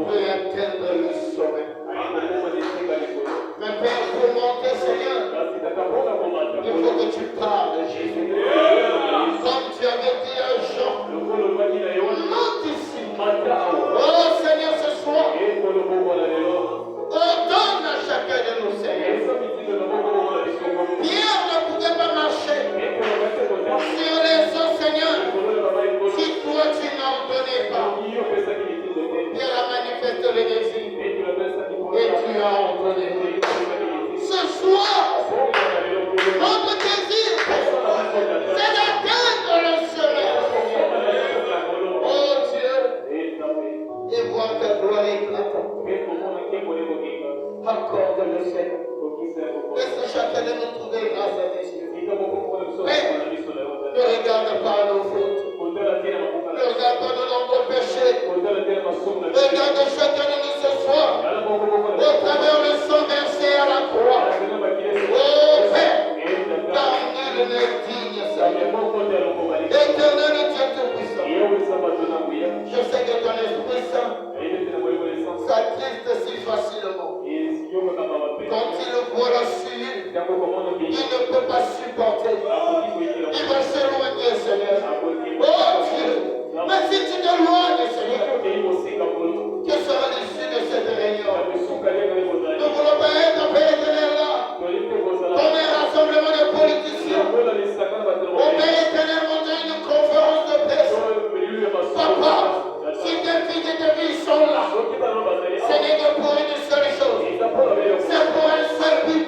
veut atteindre le sommet. Mais Père, pour monter, Seigneur, il faut que tu parles, Jésus. Comme tu avais dit à Jean, monte ici. Oh Seigneur, ce soir, ordonne à chacun de nous, Seigneur. Pierre ne pouvait pas marcher sur les eaux, Seigneur, si toi tu n'en donnais pas. Pierre a manifesté le désir et tu as ordonné. Ce soir, notre désir, c'est d'atteindre le sommet. Oh Dieu, et voir ta gloire éclatante. Accorde le Seigneur. Laisse chacun de nous trouver grâce à tes yeux. Ne regarde pas nos fautes. Ne regarde pas nos nombreux péchés. Regarde chacun de nous ce soir. Au travers le sang versé à la croix. Oh Père, car nul n'est digne, Seigneur. Éternel Dieu Tout-Puissant. Je sais que ton Esprit Saint s'attriste si facilement. Quand il voit la suie, il ne peut pas supporter. Il va s'éloigner, Seigneur. Oh Dieu, mais si tu t'éloignes, Seigneur, que sera l'issue de cette réunion? Nous ne voulons pas être Père éternel là, comme un rassemblement de politiciens. Au Père éternel, mon Dieu, une conférence de paix. Papa, si tes filles et tes filles sont là, ce n'est que pour une seule chose. C'est pour un seul but.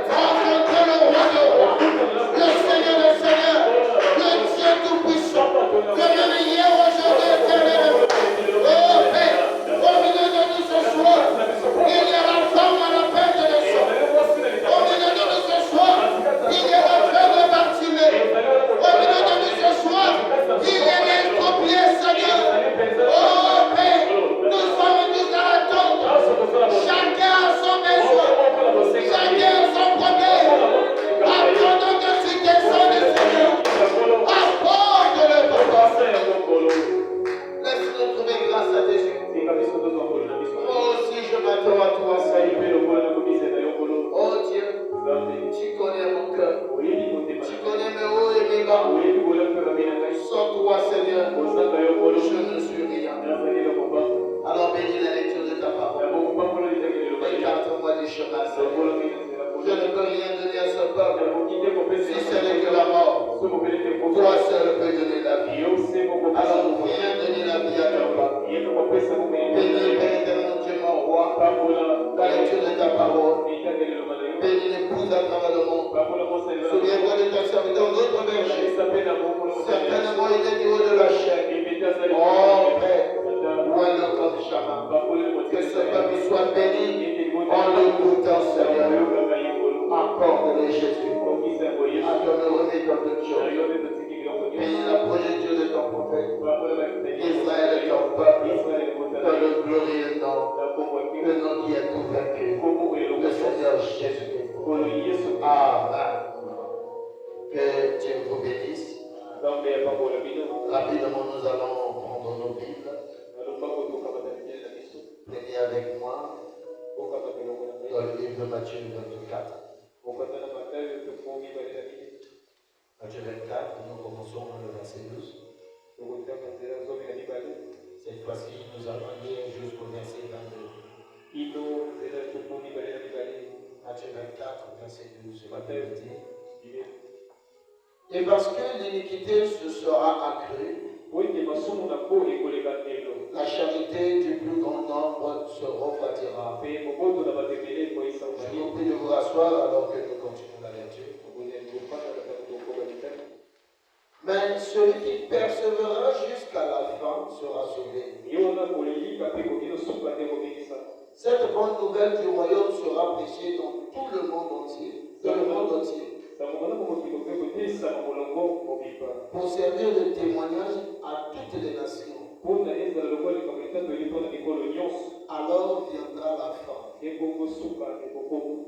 Rencontrer le roi des rois, le Seigneur des seigneurs, le Dieu tout-puissant, le même hier, aujourd'hui, éternel. Oh Père, au milieu de nous ce soir, il y a la femme à la perte de sang. Au milieu de nous ce soir, il y a la femme baptisée. Au milieu de nous ce soir, il y a les copiers, Seigneur. Oh Père, nous sommes tous à l'attente. Chacun a son besoin. Chacun a son problème. Attendons que tu descendes, Seigneur. Apporte-le, Papa. Laisse-nous trouver grâce à tes yeux. Moi aussi, je m'attends à toi, Seigneur. Oh Dieu, tu connais mon cœur. Tu connais mes hauts et mes bas. Sans toi, Seigneur, je ne suis rien. Alors bénis la lecture de ta parole. Écarte-moi du chemin, Seigneur. Je ne peux rien donner à ce peuple si ce n'est que la mort. Toi seul peux donner la vie. Alors viens donner la vie à ton peuple. Bénis, Père éternel, Dieu mon roi, la lecture de ta parole. Bénis l'épouse à travers le monde. Souviens-toi de ton serviteur, notre berger. Certainement, il est du haut de la chair. Oh Père, loin comme jamais. Que ce peuple soit béni en le goûtant, Seigneur. Accorde-le, Jésus. À ton heureux et ton toute chose. Bénis la progéniture de ton prophète. Israël est ton peuple. Dans le glorieux nom. Le nom qui est tout vaincu. Le Seigneur Jésus-Christ. Amen. Que Dieu vous bénisse. Rapidement, nous allons prendre nos Bibles. Prenez avec moi dans le livre de Matthieu 24. Matthieu 24, nous commençons dans le verset 12. Cette fois-ci, nous allons lire jusqu'au verset 22. Matthieu 24, verset 12. Et parce que l'iniquité se sera accrue, la charité du plus grand nombre se refroidira. Je vous prie de vous rasseoir alors que nous continuons la lecture. Mais celui qui persévérera jusqu'à la fin sera sauvé. Cette bonne nouvelle du royaume sera prêchée dans tout le monde entier. Dans le monde entier. Pour servir de témoignage à toutes les nations. Alors viendra la fin.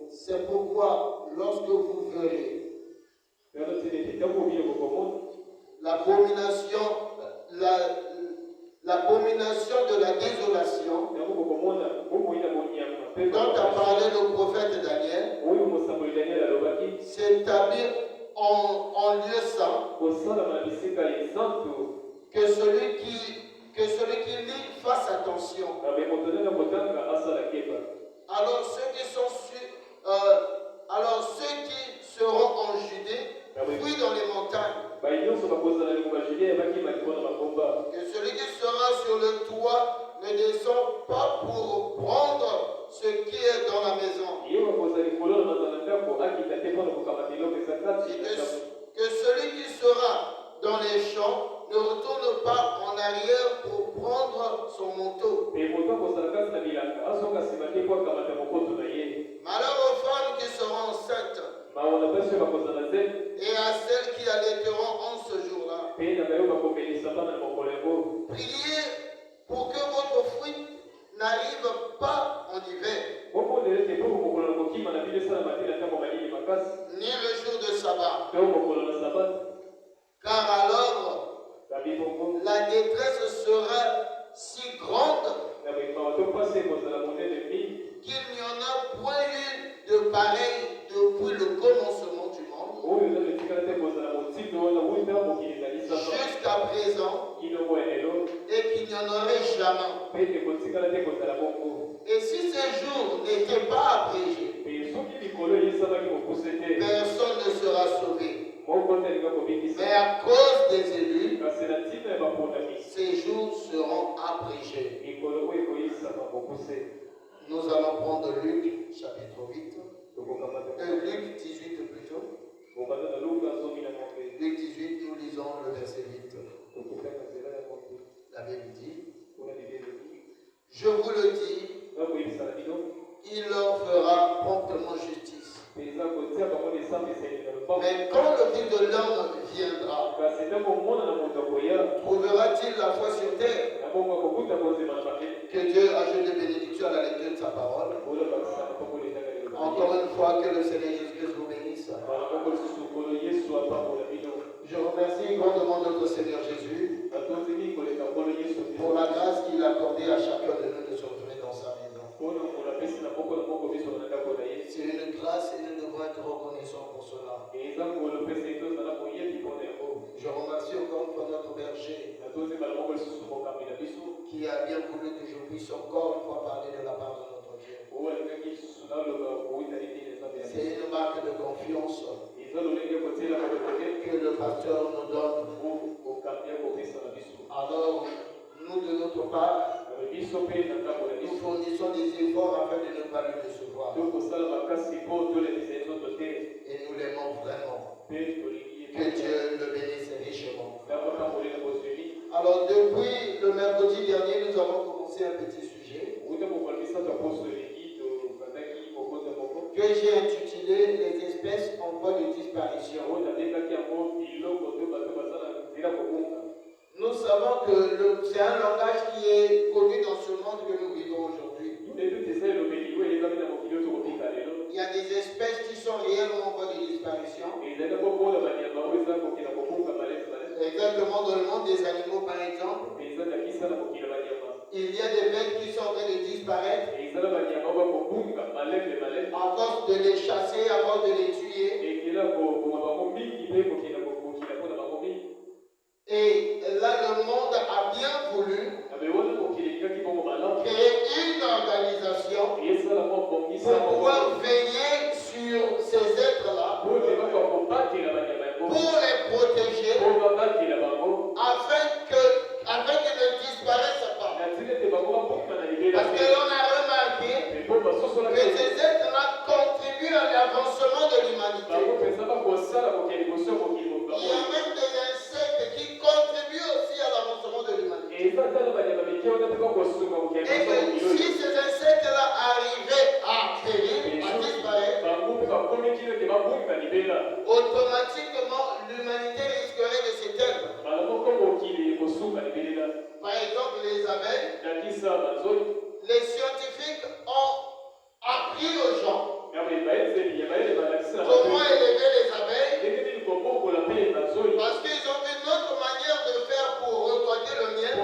C'est pourquoi, lorsque vous verrez l'abomination, l'abomination de la désolation dont a parlé le prophète Daniel s'établit en lieu saint, que celui qui lit fasse attention. Alors ceux qui seront en Judée fuient dans les montagnes. Que celui qui sera sur le toit ne descend pas pour prendre ce qui est dans la maison. Que celui qui sera dans les champs ne retourne pas en arrière pour prendre son manteau. Malheur aux femmes qui seront enceintes et à celles qui allaiteront en ce jour-là. Priez pour que votre fruit n'arrive pas en hiver, ni le jour de sabbat. Car alors la détresse sera si grande qu'il n'y en a point eu de pareil depuis le commencement du monde jusqu'à présent, et qu'il n'y en aurait jamais. Et si ces jours n'étaient pas abrégés, personne ne sera sauvé. Mais à cause des élus, ces jours seront abrégés. Nous allons prendre Luc chapitre 8. Luc 18 plutôt. Luc 18, nous lisons le verset 8. La Bible dit: je vous le dis, il leur fera promptement justice. Mais quand le Fils de l'homme viendra, trouvera-t-il la foi sur terre? Que Dieu ajoute des bénédictions à la lecture de sa parole. Encore une fois, que le Seigneur Jésus vous bénisse. Je remercie grandement notre Seigneur Jésus pour la grâce qu'il a accordée à chacun de nous de se retrouver dans sa maison. C'est une grâce et nous devons être reconnaissants pour cela. Je remercie encore une fois notre berger qui a bien voulu que je puisse encore une fois parler de la part de notre Dieu. C'est une marque de confiance que le pasteur nous donne. Alors, nous de notre part, nous fournissons des efforts afin de ne pas le décevoir. Et nous l'aimons vraiment. Que Dieu le bénisse richement. Alors, depuis le mercredi dernier, nous avons commencé un petit sujet que j'ai intitulé les espèces en voie de disparition. Nous savons que c'est un langage qui est connu dans ce monde que nous vivons aujourd'hui. Il y a des espèces qui sont réellement en voie de disparition. Exactement, dans le monde des animaux par exemple. Il y a des bêtes qui sont en train de disparaître à force de les chasser, à force de les tuer. Et là, le monde a bien voulu créer une organisation pour pouvoir veiller sur ces êtres-là, pour les protéger, afin qu'ils ne disparaissent pas. Parce que l'on a remarqué que ces êtres-là contribuent à l'avancement de l'humanité. Il y a même des insectes qui contribuent aussi à l'avancement de l'humanité. Et que si ces insectes-là arrivaient à périr, à disparaître, automatiquement l'humanité risquerait de s'éteindre. Par exemple, les abeilles, les scientifiques ont appris aux gens comment élever les abeilles, parce qu'ils ont une autre manière de faire pour récolter le miel.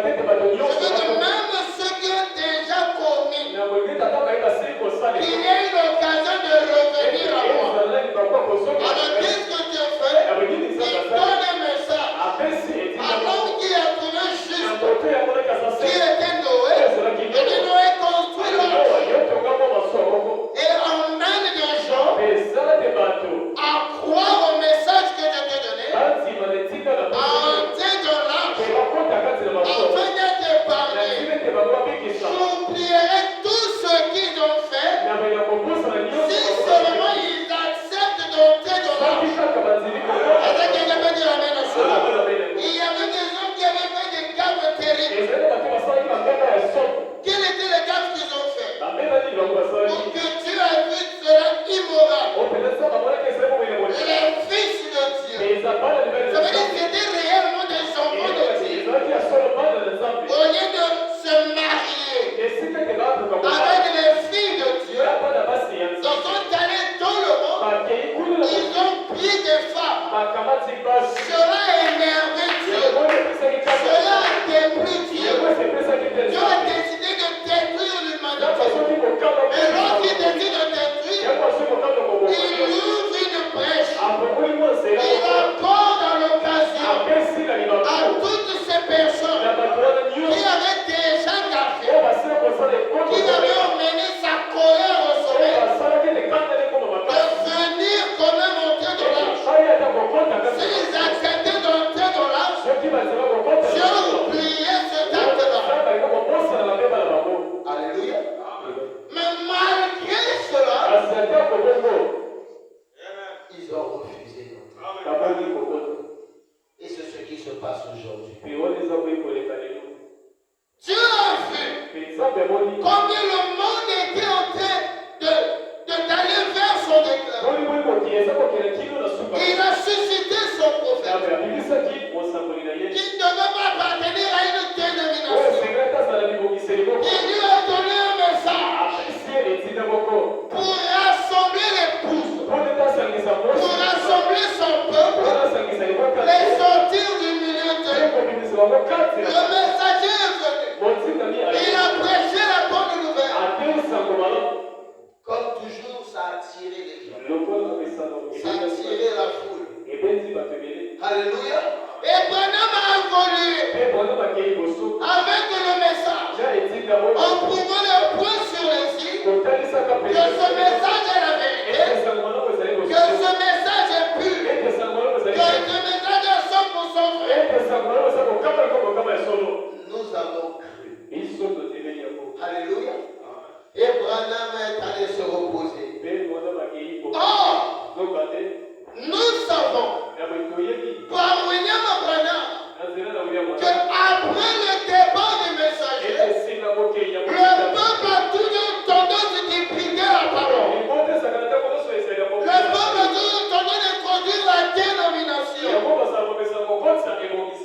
que même ceux qui ont déjà commis, qu'il y ait l'occasion de revenir à moi. Alors qu'est-ce que Dieu fait? Il donne un message. Un homme qui a trouvé juste, qui était Noé, et Noé construit l'arche. Et emmène des gens à croire au message que Dieu t'a donné, à entrer dans l'arche, afin d'être épargné. J'oublierai tout ce qu'ils ont fait si seulement ils acceptent d'entrer dans l'arche. Est-ce que quelqu'un peut dire amen à cela? Il y avait des hommes qui avaient fait des gaffes terribles. Quelles étaient les gaffes qu'ils ont fait? Pour que Dieu a vu cela immoral. Les fils de Dieu. Ça veut dire qu'ils étaient réellement des enfants de Dieu. Au lieu de se marier avec les filles de Dieu, ils sont allés dans le monde. Ils ont pris des femmes. Cela a énervé Dieu. Cela a déplu Dieu. Dieu a décidé de détruire l'humanité. Et lorsqu'il décide de détruire, il ouvre une brèche. Il accorde à l'occasion à toutes ces personnes qui avaient déjà gaffé, qui avaient emmené sa colère au sommet, de venir quand même entrer dans l'arche. S'ils acceptaient d'entrer dans l'arche, Dieu oubliait cet acte-là. Alléluia. Mais malgré cela, ils ont refusé d'entrer. Et c'est ce qui se passe aujourd'hui. Dieu a vu combien le monde était en train d'aller vers son déclin. Il a suscité son prophète qui ne devait pas appartenir à une dénomination. Il lui a donné un message pour rassembler l'épouse, pour rassembler son peuple, les sortir du milieu d'eux. Le messager est venu. Il a prêché la bonne nouvelle. Comme toujours, ça a attiré les gens. Ça a attiré la foule. Alléluia. Et Branham a évolué avec le message, en prouvant le point sur les îles, que ce message est la vérité, que ce message est pur, que ce message est 100% vrai. Nous avons cru. Alléluia. Et Branham est allé se reposer. Or, nous savons par William Branham qu'après le départ du messager, le peuple a toujours tendance d'hybrider la parole. Le peuple a toujours tendance d'introduire la dénomination.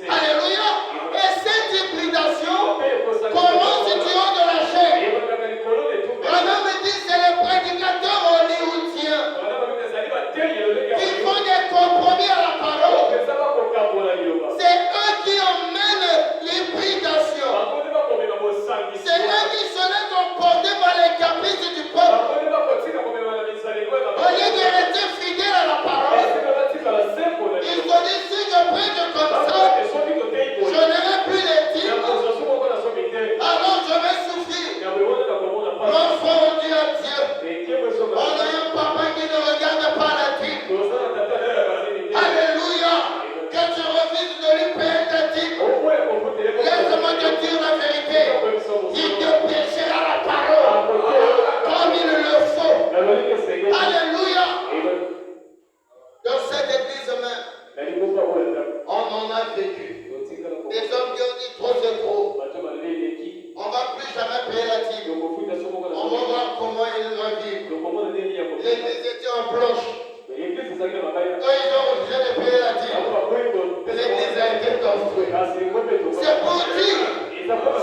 Alléluia. Et cette hybridation commence du haut de la chair. Branham dit c'est les prédicateurs hollywoodiens qui font des compromis à la parole. C'est eux qui emmènent l'hybridation. C'est eux qui se laissent emporter par les caprices du peuple. Au lieu de rester fidèles à la parole, ils se disent si je prêche comme ça, je n'aurai plus les dîmes, alors je vais souffrir. Mon frère, on dit à Dieu, on a un papa qui ne regarde pas la dîme. Alléluia. Que tu refuses de lui payer ta dîme. Laisse-moi te dire la vérité. Il te péchera la parole comme il le faut. Alléluia. Dans cette église même, on en a vécu. Des hommes qui ont dit trop c'est trop. On ne va plus jamais payer la dîme. On va voir comment ils vont vivre. L'église était en planche. Quand ils ont refusé de payer la dîme, l'église a été construite. C'est pour dire,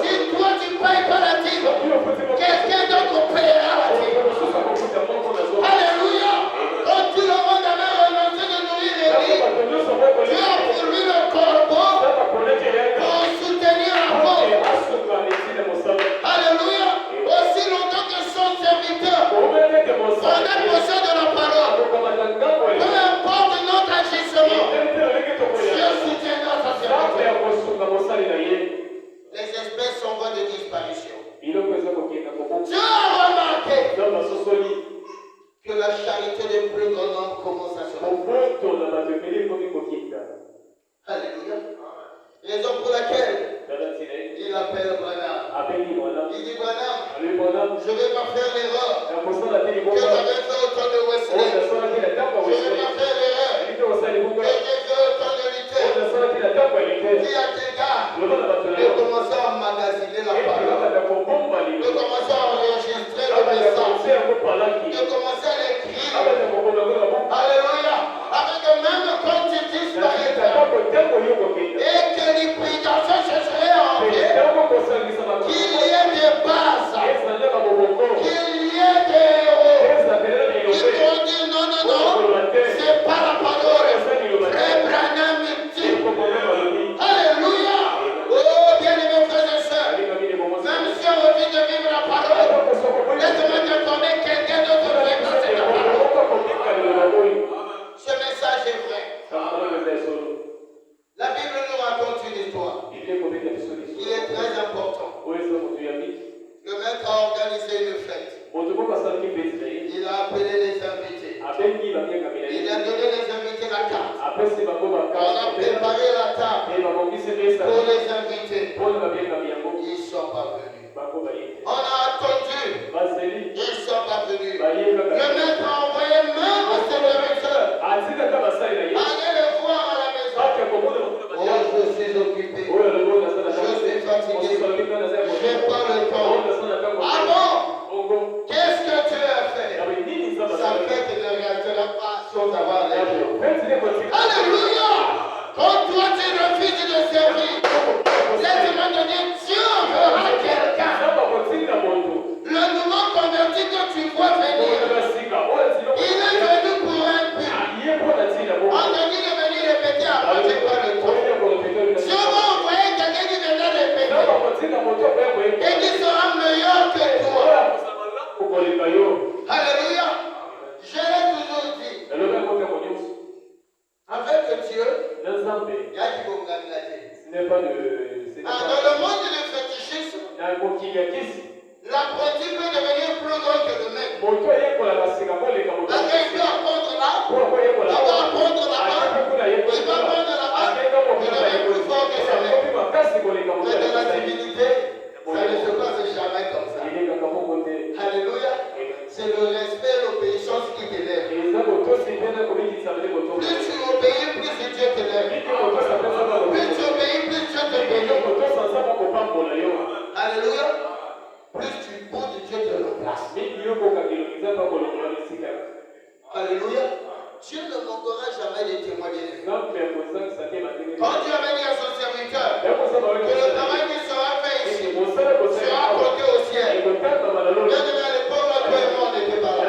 si toi tu ne payes pas la dîme, quelqu'un d'autre payera la dîme. Alléluia. Quand tout le monde avait renoncé de nourrir l'église, Dieu a pourvu le corbeau pour soutenir la pauvre. Raison pour laquelle il appelle Branham. Il dit Branham, je ne vais pas faire l'erreur que j'avais fait au temps de Wesley. Je ne vais pas faire l'erreur que j'ai fait au temps de Luther. Dis à tes gars de commencer à emmagasiner la parole, de commencer à enregistrer le message, de commencer à l'écrire. Alléluia. Avec que même quand tu disparaîtras et que les prédications se seraient en paix, qu'il y ait des bases, qu'il y ait des héros qui vont dire non, non, non, c'est pas la parole. Frère Branham dit. Alléluia. Oh, bien-aimés frères et sœurs, même si on refuse de vivre la parole, laisse-moi t'informer quelqu'un d'autre vivre cette parole. Ce message est vrai. La Bible nous raconte une histoire. Il est très important. Le maître a organisé une fête. Il a appelé les invités. Il a donné les invités la carte. On a préparé la table pour les invités. Ils ne sont pas venus. On a attendu. Ils ne sont pas venus. Le maître a envoyé même ses serviteurs. Allez le voir à la maison. Oh, je suis occupé. Je suis fatigué. Je n'ai pas le temps. Ah bon? Qu'est-ce que tu as fait? Sa fête ne restera pas sans avoir les jours. Alléluia! Quand toi tu refuses de servir, laisse-moi te dire, Dieu fera quelqu'un. Le nouveau converti que tu vois venir, il est venu pour un but. On te dit de venir répéter après, c'est pas le temps. Dieu va envoyer quelqu'un qui viendra répéter et qui sera meilleur que toi. Alléluia. Je l'ai toujours dit. Avec Dieu, il y a qui vont gagner. Dans le monde du fétichisme, l'apprenti peut devenir plus grand que le maître. Parce qu'il peut apprendre là, il va apprendre là-bas, il va apprendre là-bas, il devient plus fort que son maître. Mais dans la divinité, ça ne se passe jamais comme ça. Alléluia. C'est le respect et l'obéissance qui t'élève. Plus tu obéis, plus Dieu t'élève. Plus tu obéis, plus Dieu te bénit. Alléluia. Plus tu bouges, Dieu te replace. Alléluia. Dieu ne manquera jamais de témoigner. Quand Dieu avait dit à son serviteur que le travail qui sera fait ici sera compté au ciel. Bien aimé, à l'époque, là, toi et moi, on n'était pas là.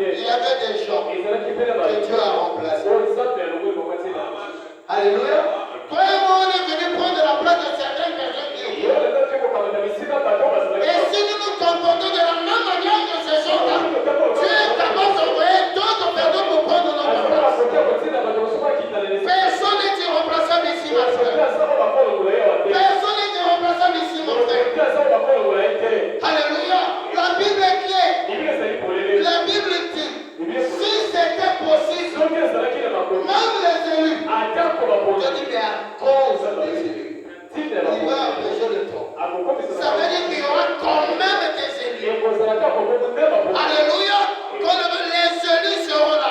Il y avait des gens que Dieu a remplacés. Alléluia. Toi et moi, on est venus prendre la place de certaines personnes qui ont. Et si nous nous comportons de la même manière que ces gens-là, Dieu est capable d'envoyer d'autres personnes pour prendre notre place. Personne n'est irremplaçable ici, ma soeur. Personne n'est irremplaçable ici, mon frère. Alléluia. La Bible est claire. La Bible dit, si c'était possible, même les élus, je dis, mais à cause des élus, il va empêcher le temps. Ça veut dire qu'il y aura quand même des élus. Alléluia. Quand les élus seront là.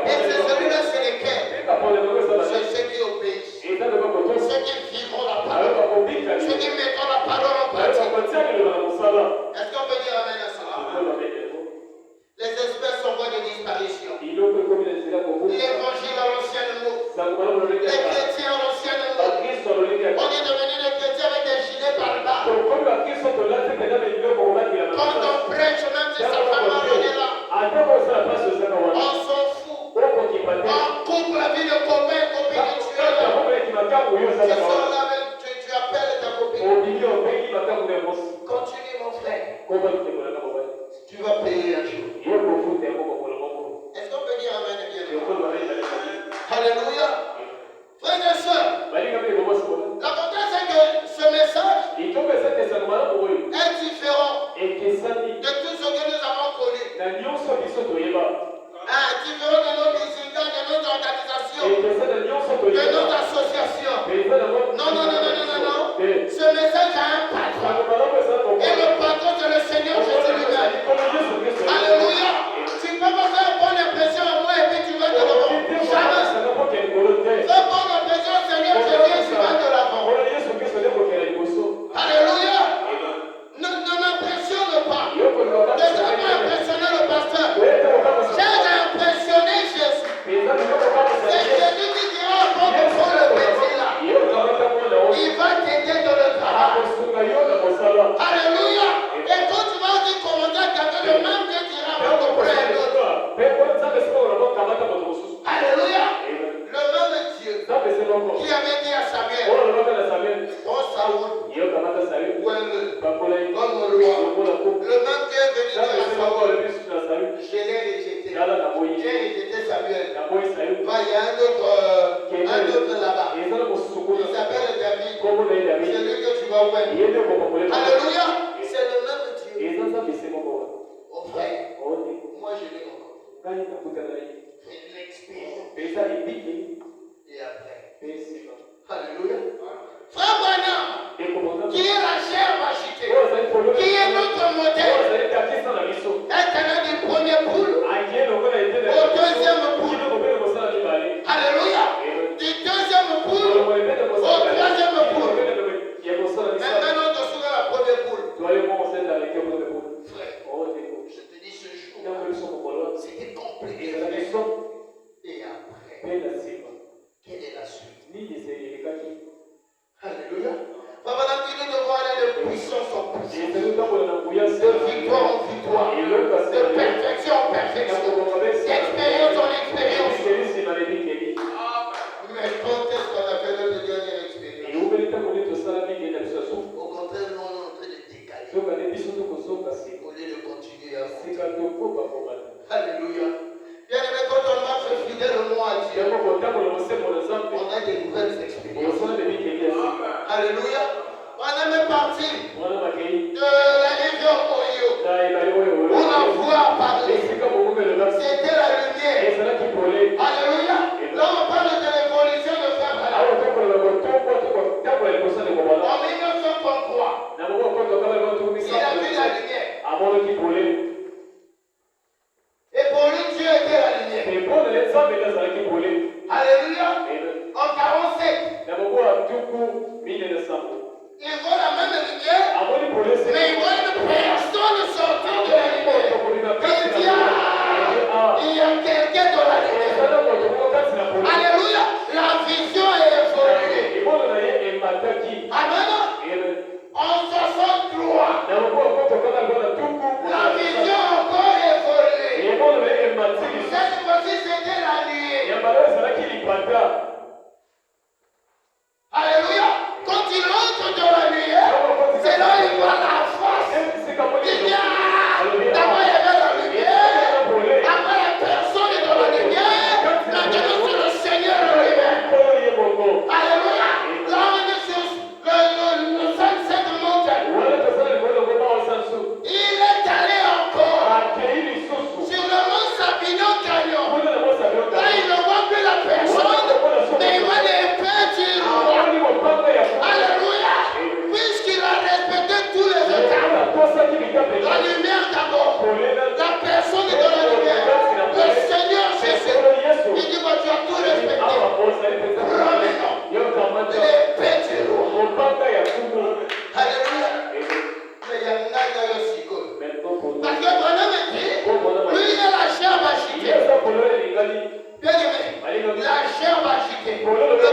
Et ces élus-là, c'est lesquels? C'est ceux qui obéissent. Ceux qui vivront la parole. Ceux qui mettront la parole en pratique. Est-ce qu'on peut dire amen à cela? Les espèces sont en voie de disparition. L'évangile à l'ancienne mot. Les chrétiens à l'ancienne mot. On est devenu des chrétiens avec des gilets par bas. Quand on prêche, même si sa femme est là, on s'en fout. On coupe la vie de copain et copine que tu es là. Tu appelles ta copine. Continue, mon frère. Tu vas payer un jour. Est-ce qu'on peut dire amen bien? Alléluia. Frères et sœurs, l'avantage c'est que ce message est différent de tout ce que nous avons connu. Différent de nos musiciens, de nos organisations, de nos associations. Dieu avait dit à Samuel, oh Saoul, comme roi, le même Dieu est venu dire à Saoul, je l'ai rejeté. J'ai rejeté Samuel. Va, il y a un autre là-bas. Il s'appelle David. C'est lui que tu vas voir. Alléluia. C'est le même Dieu. Oh frère, moi je l'ai rencontré. Fait l'expérience. Et après. Alléluia. Frère Branham, qui est la chair agitée, qui est notre modèle, est allé du premier poule au deuxième poule. Alléluia. Du deuxième poule au troisième poule. Maintenant, nous sommes dans la première poule. Frère, je te dis ce jour, c'était compliqué. Et après, quelle est la suite? Alléluia. Papa, nous devons aller de puissance en puissance, de victoire en victoire, de perfection en perfection, d'expérience en expérience. Mais quand est-ce qu'on a fait notre dernière expérience? Au contraire, nous on est en train de décaler. Au lieu de continuer à faire. Alléluia. Bien aimé, quand on marche fidèlement à Dieu, on a des nouvelles expériences. Alléluia. On est même parti de la rivière Oyo. On a voix parler. C'était la lumière. Alléluia. Là, on parle de l'évolution de Frère Branham. En 1933, il a vu la lumière. Et pour lui, Dieu était la lumière. Alléluia. En 47, il voit la même lumière, mais il voit une personne sortir de la lumière. Il dit, il y a quelqu'un dans la lumière. Alléluia. La vision est évoluée. Amen. En 63, la vision encore évoluée. Cette fois-ci, c'était la nuit. Alléluia. Quand il entre dans la lumière, c'est là qu'il voit la face. Il dit, d'abord il y avait la lumière, après la personne est dans la lumière, maintenant c'est le Seigneur lui-même. Alléluia. Là on est sur le Sunset Mountain. Il est allé encore sur le mont Sabino Canyon. Là il ne voit plus la personne, mais il voit les pères du roi. Alléluia. Puisqu'il a respecté tous les états. La lumière d'abord. La personne est dans la lumière. Le Seigneur Jésus. Il dit, moi tu as tout respecté. Prends maintenant les pères du roi. Alléluia. Mais il y a un nada aussi. Parce que Branham dit, lui il est la chair agitée. Bien aimé, la chair agitée. Le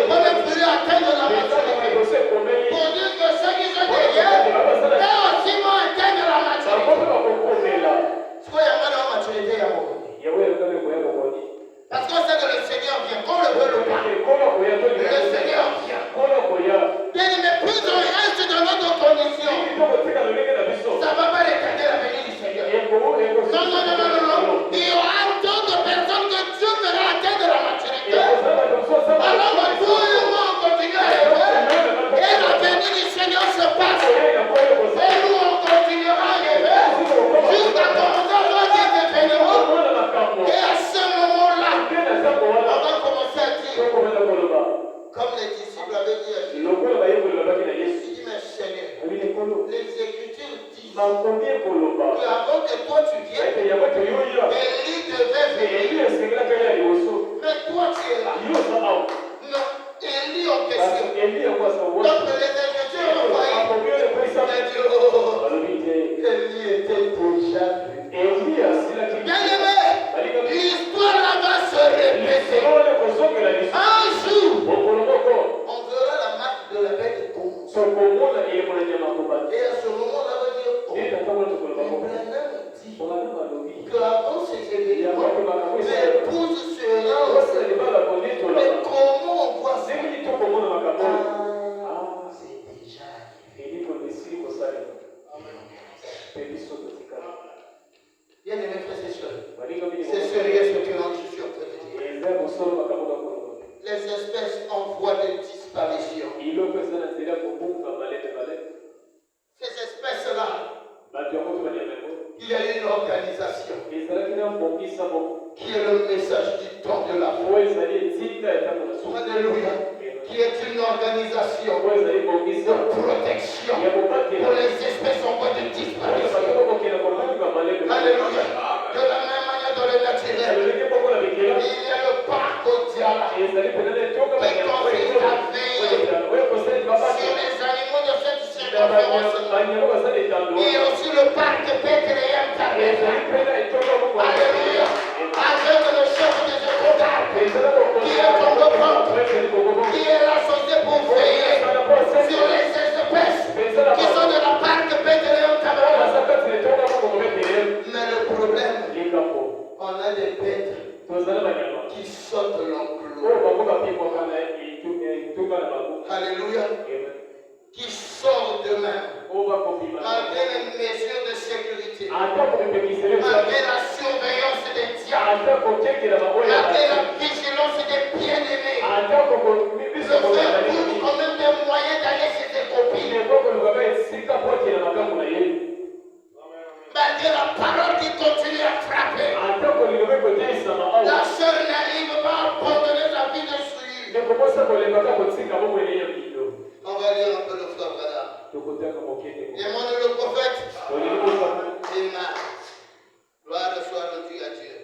problème pour lui atteindre la maturité. Pour dire que ceux qui sont derrière, eux aussi vont atteindre la maturité. Ce qu'il y a pas de maturité, il y a beaucoup. Parce qu'on sait que le Seigneur vient, qu'on le veut ou pas. Le Seigneur vient. Bien aimé, plus on reste dans notre condition, ça ne va pas retarder la venue du Seigneur. Non. Il y aura d'autres personnes que Dieu fera atteindre la maturité. Alors que tout le monde continue à rêver. Et la venue du Seigneur se passe. Et nous on continuera à rêver. Jusqu'à commencer à voir des événements. Et à ce moment-là, on va commencer à dire, comme les disciples avaient dit à Jésus, il dit, mais Seigneur, les Écritures disent qu'avant que toi tu viennes, Élie devait venir. Mais toi tu es là. Non, Élie en question. Donc les Écritures ont envoyé. Élie était déjà venu. Bien aimé, l'histoire là va se répéter. Un jour, on verra la marque de la bête bronze. Et à ce moment-là, on va dire, oh, Branham dit qu'avant ces événements, l'épouse sera. Mais comment on voit ça? Ces espèces-là, il y a une organisation qui est le message du temps de la foi. Alléluia. Qui est une organisation de protection pour les espèces en voie de disparition. Alléluia. De la même manière dans le naturel, il y a le parc Diala qui consiste à veiller sur les animaux de cette circonférence. Il y a aussi le parc Bethléem Alléluia. Avec le chef des écogardes qui est ton propre, qui est l'associé pour veiller sur les espèces qui sont de la parc Bethléem. Mais le problème, on a des bêtes qui sautent l'enclos. Alléluia. Qui sortent d'eux-mêmes malgré les mesures de sécurité, malgré la surveillance des diables, malgré la vigilance des bien-aimés. Le frère trouve quand même des moyens d'aller chez ses copines. Malgré la parole qui continue à frapper, la sœur n'arrive pas à abandonner sa vie de souillure. On va lire un peu le frère Bradam. Demande le prophète. Amen. Gloire soit rendue à Dieu.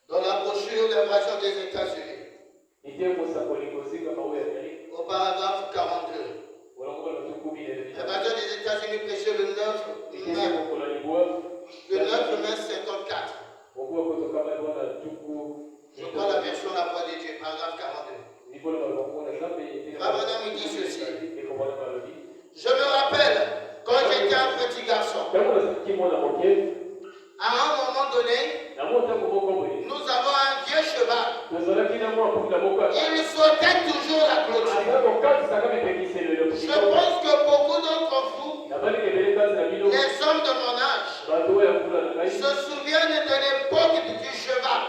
Dans la brochure d'invasion des États-Unis, au paragraphe 42, l'invasion des États-Unis prêchée le 9 mai 54. Je prends la version La Voix de Dieu, paragraphe 42. Abraham me dit ceci. Je me rappelle quand j'étais un petit garçon. À un moment donné, nous avons un vieux cheval. Il sautait toujours la clôture. Je pense que beaucoup d'entre vous, les hommes de mon âge, se souviennent de l'époque du cheval.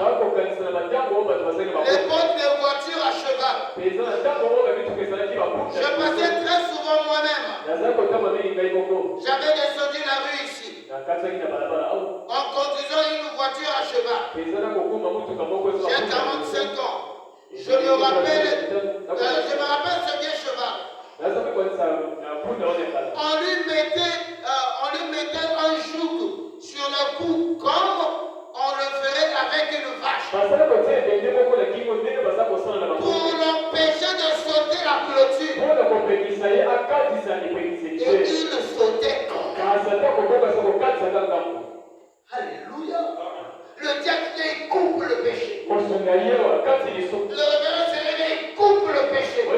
L'époque des voitures à cheval. Je passais très souvent moi-même. J'avais descendu la rue ici en conduisant une voiture à cheval. J'ai 45 ans. Je me rappelle ce vieux cheval. On lui mettait un joug sur le cou comme on le ferait avec une vache. Pour l'empêcher de sauter la clôture. Et il sautait comme. Alléluia. Le diable il coupe le péché. Le révérend se réveille, il coupe le péché. Je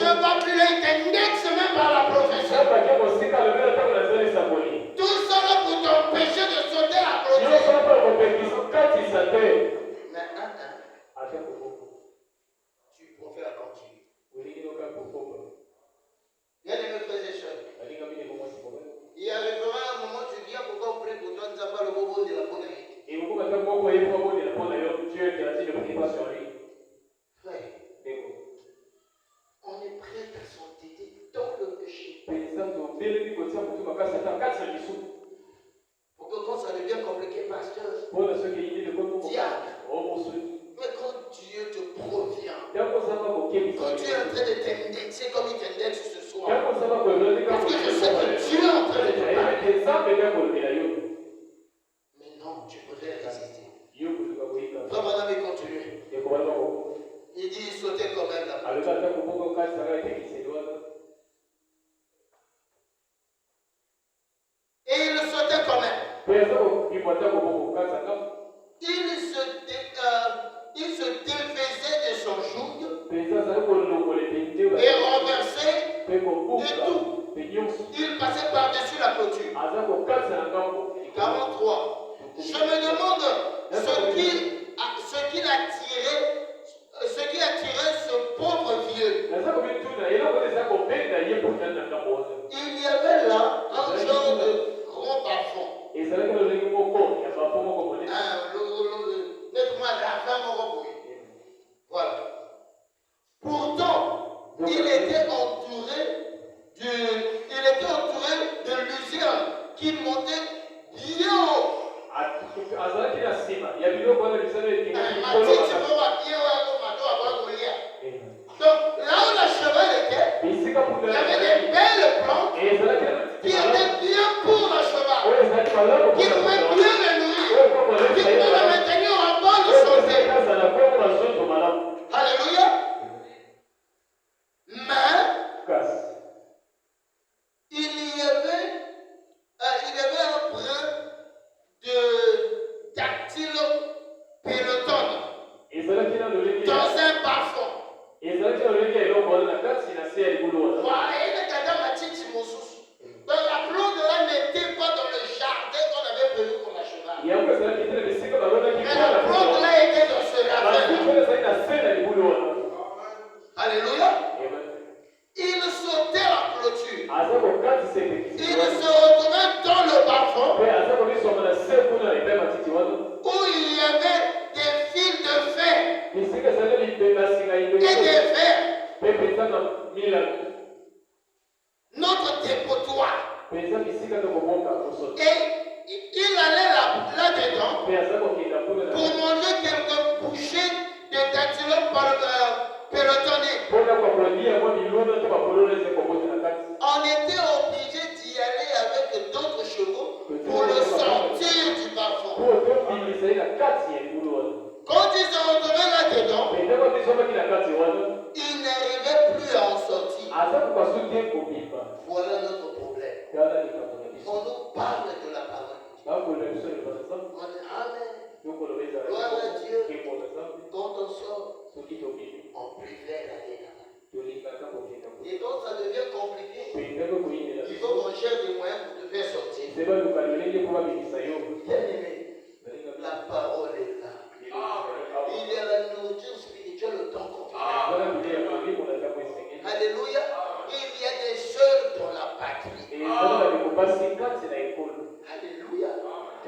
ne vois plus l'index même par la profession. Tout cela pour t'empêcher de sauter la clôture. Mais tu préfères continuer. Bien aimé frères et sœurs, il arrivera un moment où tu viens pour qu'on prie pour toi, tu n'as pas le bobo de la ponaïque. Frère, on est prêt à s'entêter dans le péché. Pour que quand ça devient compliqué, pasteur, diable. Mais quand Dieu te provient, quand tu es en train de t'indexer comme il t'indexe ce soir, parce que je sais que Dieu est en train de te parler. Mais non, tu préfères résister. Frère Madame, il continue. Il dit, il sautait quand même là. Et il sautait quand même. Il se défaisait de son joug et renversait de tout. Il passait par-dessus la clôture. 43. Je me demande ce qui a tiré ce pauvre vieux. Il y avait là un genre de grand bafon. Un Donc, là où la cheval était, il y avait des belles plantes qui étaient bien pour la cheval, qui pouvaient bien le nourrir, qui pouvaient le maintenir en bonne santé. Alléluia. Mais il y avait un brin de dactylopélotone dans un bas-fond. Voilà, donc la plante là n'était pas dans le jardin qu'on avait prévu pour la cheval. Mais la plante là était dans ce jardin. Alléluia. Il sautait la clôture. Il se retrouvait dans le bas-fond où il y avait des fils de fer et des verres. Notre dépotoir. Et il allait là-dedans pour manger quelques bouchées de dactylopélotone. On était obligé d'y aller avec d'autres chevaux pour le sortir du bas-fond. Quand ils se retrouvaient là-dedans, ils n'arrivaient plus à en sortir. Voilà notre problème. On nous parle de la parole. On dit Amen. Gloire à Dieu. Quand on sort, on préfère aller là-bas. Et donc ça devient compliqué. Il faut qu'on cherche des moyens pour te faire sortir. Bien-aimé, la parole est là. Il y a la nourriture spirituelle au temps qu'on fait. Alléluia. Il y a des sœurs dans la patrie. Alléluia.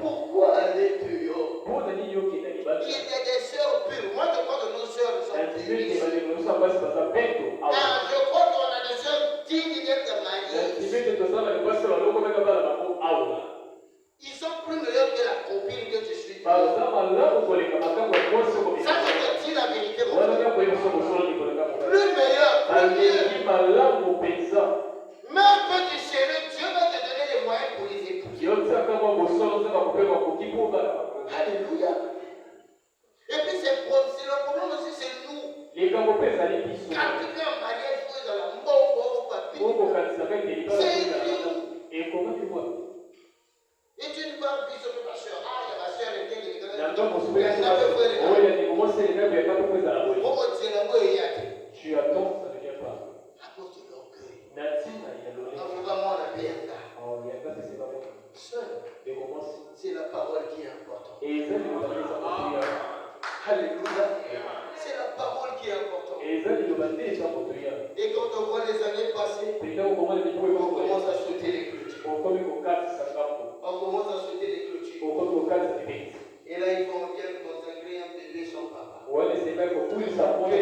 Pourquoi aller dehors? Il y a des sœurs pures. Moi, je crois que nos sœurs sont pures. Je crois qu'on a des sœurs dignes d'être mariées. Ils sont plus meilleurs que la copine que tu suis. Ça, je te dis la vérité. Plus meilleur, plus mieux. Mais un peu de sérieux, Dieu va te donner les moyens pour les épouser. Alléluia. Et puis c'est le problème aussi, c'est nous. Quand tu fais un mariage, il faut dans la mort, c'est nous. Et tu ne parles plus sur ma soeur. Ah, il y a ma soeur, elle était l'église. Tu attends, ça ne vient pas. À cause de l'orgueil. Seul, c'est la parole qui est importante. Alléluia. C'est la parole qui est importante. Et quand on voit les années passer, on commence à sauter les clôtures. On commence à sauter les clôtures. Et là, il faut bien consacrer un bébé sans papa. Que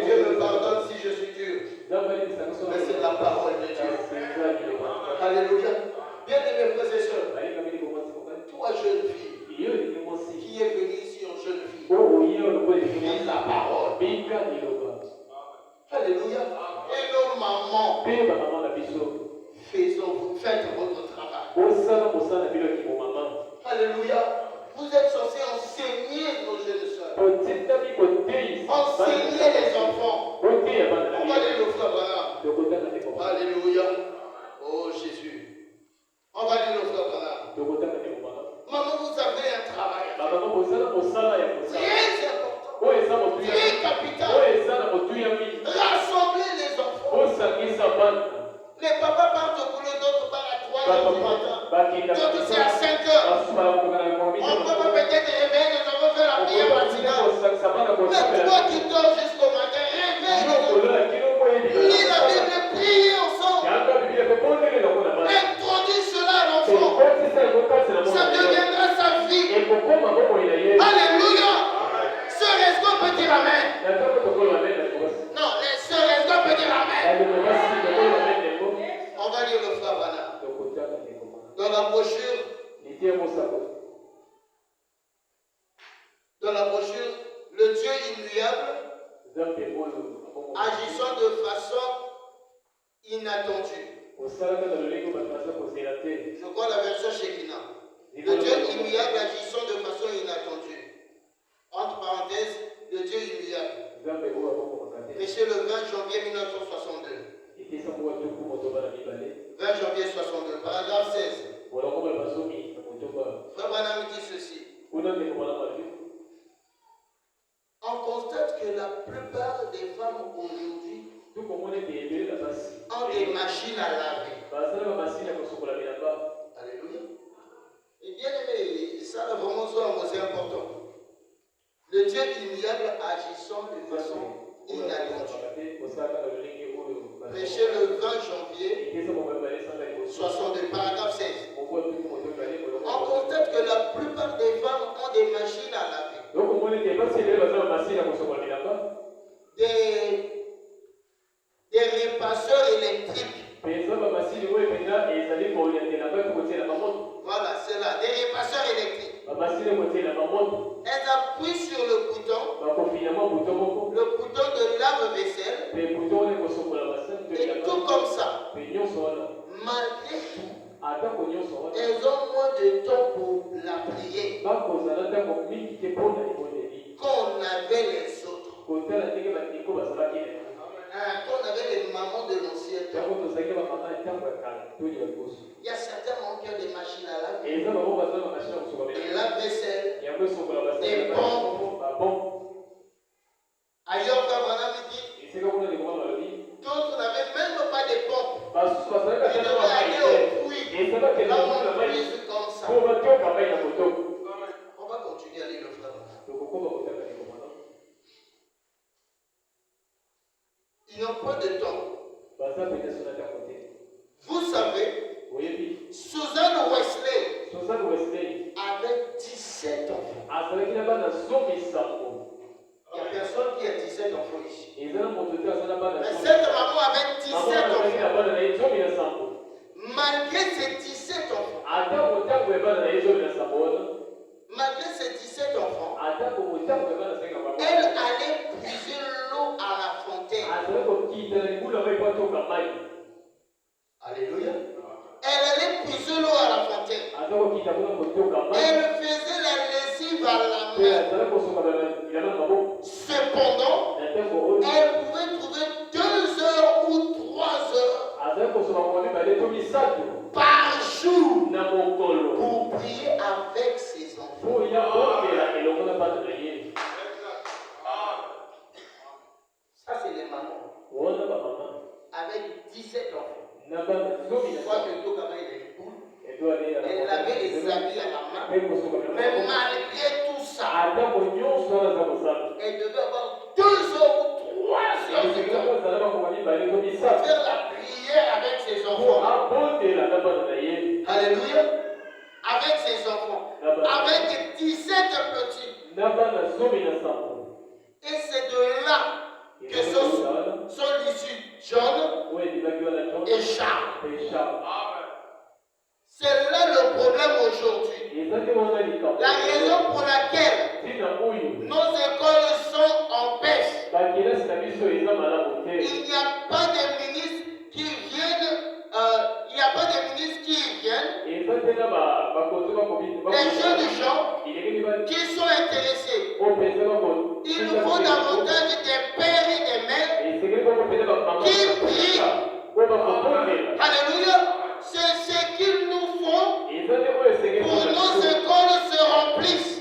Dieu me pardonne si je suis dur. Mais c'est la parole de Dieu. Alléluia. Bien aimés frères et sœurs, toi jeune fille, qui est venue ici en jeune fille, lis la parole. Alléluia. Et nos mamans, faites votre travail. Alléluia. Vous êtes censés enseigner nos jeunes sœurs. Enseigner les enfants. On va aller le frère Branham. Alléluia. Oh Jésus. On va aller le frère Branham. Maman, vous avez un travail. Très important. Très capital. Rassembler les enfants. Les papas partent au boulot, d'autres partent à 3 heures du matin. D'autres c'est à 5 heures. On peut peut-être réveiller les enfants, faire la prière matinale. Mais toi qui dors jusqu'au matin, réveille les enfants. Lis la Bible, priez ensemble. Introduis cela à l'enfant. Ça deviendra sa vie. Alléluia. Sœur, est-ce qu'on peut dire Amen? Non, les sœurs, est-ce qu'on peut dire Amen? On va lire le frère Branham. Dans la brochure, dans la brochure, le Dieu immuable, agissant de façon inattendue. Je crois la version Shekinah. Le Dieu immuable agissant de façon inattendue. Entre parenthèses, le Dieu immuable. Péché le 20 janvier 1962. 20 janvier 62, paragraphe 16. Frère Branham dit ceci. On constate que la plupart des femmes aujourd'hui ont des machines à laver. Alléluia. Et bien aimé, ça là vraiment c'est important. Le Dieu immuable agissant de façon inattendue. Péché le 20 janvier 62, paragraphe 16. On constate que la plupart des femmes ont des machines à laver. Des répasseurs électriques. Voilà, c'est là, des répasseurs électriques. Elles appuient sur le bouton de lave-vaisselle, et tout comme ça. Malgré tout, elles ont moins de temps pour la prier qu'on avait les autres. Qu'on avait les mamans de l'ancien temps. Il y a certains mamans qui ont des machines à laver, des lave-vaisselle, des pompes. Ailleurs, Branham dit, d'autres n'avaient même pas de pompes. Ils devaient aller au puits. Là, on puise comme ça. On va continuer à lire le frère. Ils n'ont pas de temps. Vous savez, Susan Wesley avait 17 enfants. Il n'y a personne qui a 17 enfants ici. Mais cette maman avait 17 enfants. Malgré ses 17 enfants, elle allait puiser l'eau à la fontaine. Alléluia. Elle allait puiser l'eau à la fontaine. Elle faisait la lessive à la main. Cependant, elle pouvait trouver 2 heures ou 3 heures par jour pour prier avec ses enfants. Ça, c'est les mamans. Avec 17 enfants. Une fois que tout comme il est cool, elle avait les habits à la main. Mais malgré tout ça, elle devait avoir 2 heures ou 3 heures de temps pour faire la prière avec ses enfants. Alléluia. Avec ses enfants. Avec 17 petits. Et c'est de là que sont issus John et Charles. C'est là le problème aujourd'hui. La raison pour laquelle nos écoles sont en baisse. Il n'y a pas de ministres qui viennent. Les jeunes gens qui sont intéressés. Il nous faut davantage des pères et des mères qui prient. Alléluia. C'est ce qu'il nous faut pour nos écoles se remplissent.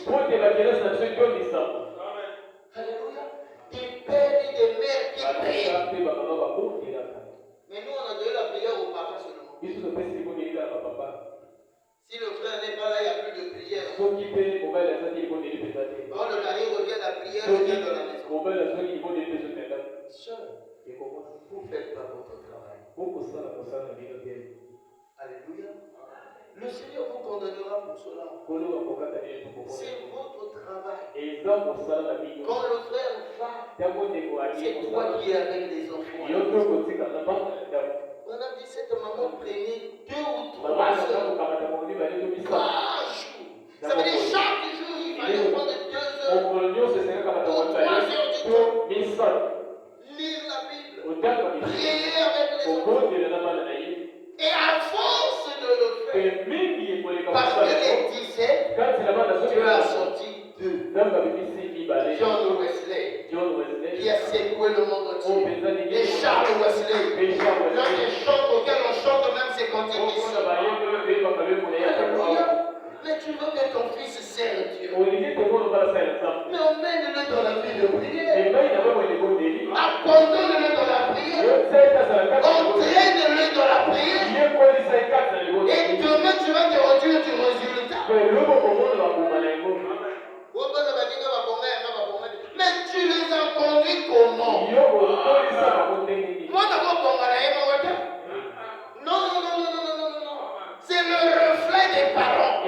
Alléluia. Des pères et des mères qui prient. Mais nous, on a donné la prière au papa seulement. Si le frère n'est pas là, il n'y a plus de prière. Quand le mari revient, la prière revient dans la maison. Sœur, vous faites pas votre travail. Alléluia. Le Seigneur vous condamnera pour cela. C'est votre travail. Quand le frère va, c'est toi qui es avec les enfants. On a dit cette maman prenait 2 ou 3 heures par jour. Ça veut dire chaque jour il fallait prendre 2 heures John Wesley, qui a secoué le monde entier. Et Charles Wesley, l'un des chants auxquels on chante même ses cantiques ici. Mais tu veux que ton fils sert Dieu. Mais emmène-le dans la vie de prière. Abandonne-le dans la prière. Entraîne-le dans la prière. Et demain tu vas te retrouver du résultat. Mais tu les as conduits comment? Moi d'abord, non. C'est le reflet des parents.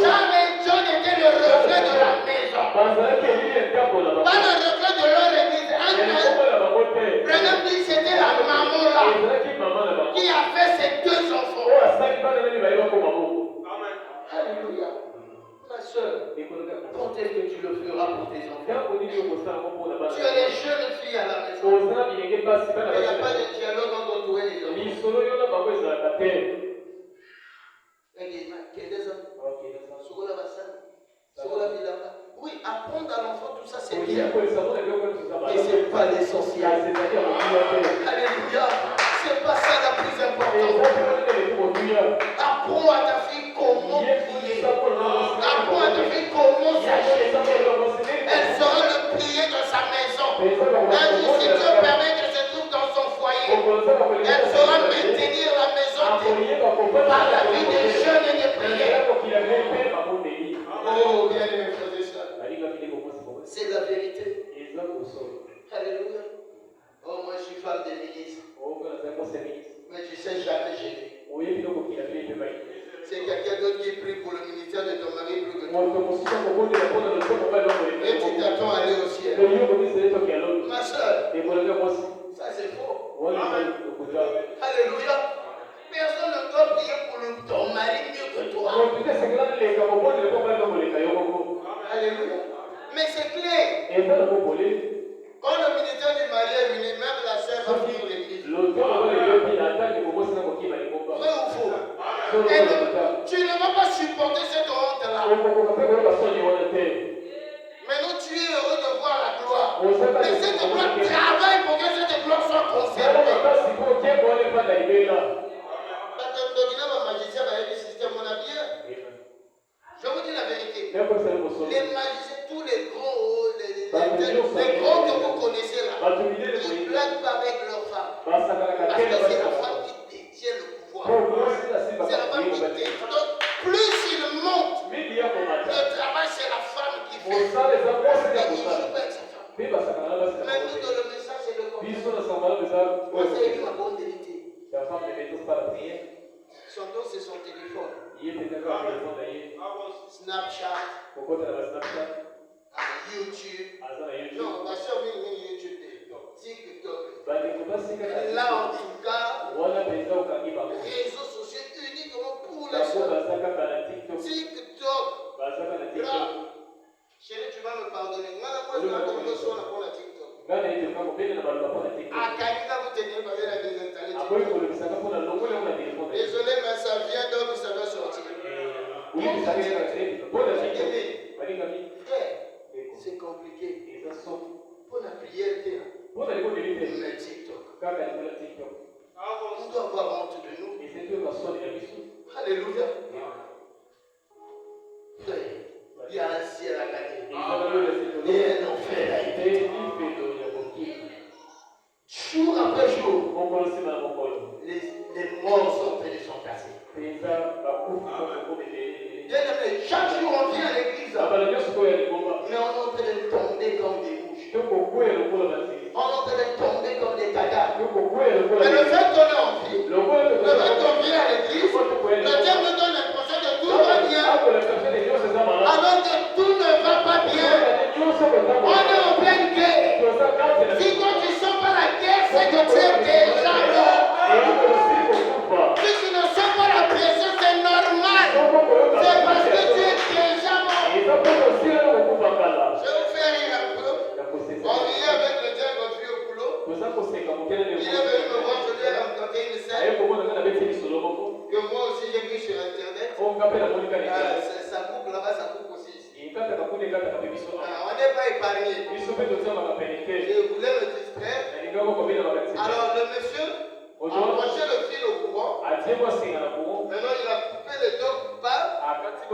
Charles et John étaient le reflet de la maison. Pas le reflet de leur église. Branham dit que c'était la maman là qui a fait ses deux enfants. Alléluia. Ma soeur, quand est-ce que tu le feras pour tes enfants? Tu as les jeunes filles à la maison. Il n'y a pas de dialogue entre toi et les enfants. Oui, apprendre à l'enfant tout ça c'est bien. Mais ce n'est pas l'essentiel. Alléluia. C'est pas ça la plus importante. Apprends à ta fille comment prier. Apprends à ta fille comment s'agir. Elle saura le prier dans sa maison. Un jour, si Dieu permet qu'elle se trouve dans son foyer, elle saura maintenir la maison par la vie des jeunes et des prières. Oh, bien aimé frères et sœurs. C'est la vérité. Alléluia. Oh, moi je suis fan des ministres. Mais tu sais, jamais gêné. C'est quelqu'un d'autre qui prie pour le ministère de ton mari plus que toi. Et tu t'attends à aller au ciel. Ma soeur, ça c'est faux. Alléluia. Personne ne doit prier pour ton mari mieux que toi. Alléluia. Mais c'est clair. Quand le ministère du mari est venu, même la sœur va finir l'église. Vrai ou faux? Et tu ne vas pas supporter cette honte-là. Maintenant, tu es heureux de voir la gloire. Mais cette gloire travaille pour que cette gloire soit conservée. Je vous dis la vérité. Les magiciens, tous les grands que vous connaissez là, ils ne blaguent pas avec leur femme. Parce que c'est la femme qui détient le pouvoir. C'est la femme qui détient. Donc, plus ils montent, le travail, c'est la femme qui fait. Et il joue avec sa femme. Mais nous, dans le message, c'est le contraire. C'est une bonne vérité. Son nom, c'est son téléphone. Snapchat. YouTube. Non, on va sur YouTube. TikTok. Là, en tout cas, réseaux sociaux uniquement pour les jeunes. TikTok. Là, chérie, tu vas me pardonner. Moi, je vais me sur la TikTok. Kanina, vous tenez pas bien à désinstaller TikTok. Désolé, mais ça vient donc ça doit sortir. C'est compliqué. Pour la prière, mais TikTok. On doit avoir honte de nous. Alléluia. Il y a un ciel à gagner. Et un enfer à éviter. Jour après jour, les morts sont en train de s'entasser. Chaque jour on vient à l'église, mais on est en train de tomber comme des mouches. On est en train de tomber comme des cadavres. Mais le fait qu'on est en vie, le fait qu'on vient à l'église, le diable nous donne l'impression que tout va bien, alors que tout ne va pas bien. On est en pleine guerre. Si quand tu sens pas la guerre, c'est que tu es déjà mort. Si tu ne sens pas la pression, c'est normal. C'est parce que tu es déjà mort. Je vais vous faire rire un peu. On vient avec le diable au boulot. Il est venu me voir, je lui ai n'est pas épargné. Je voulais me distraire. Alors le monsieur a branché le fil au courant. Maintenant il a coupé les deux parts.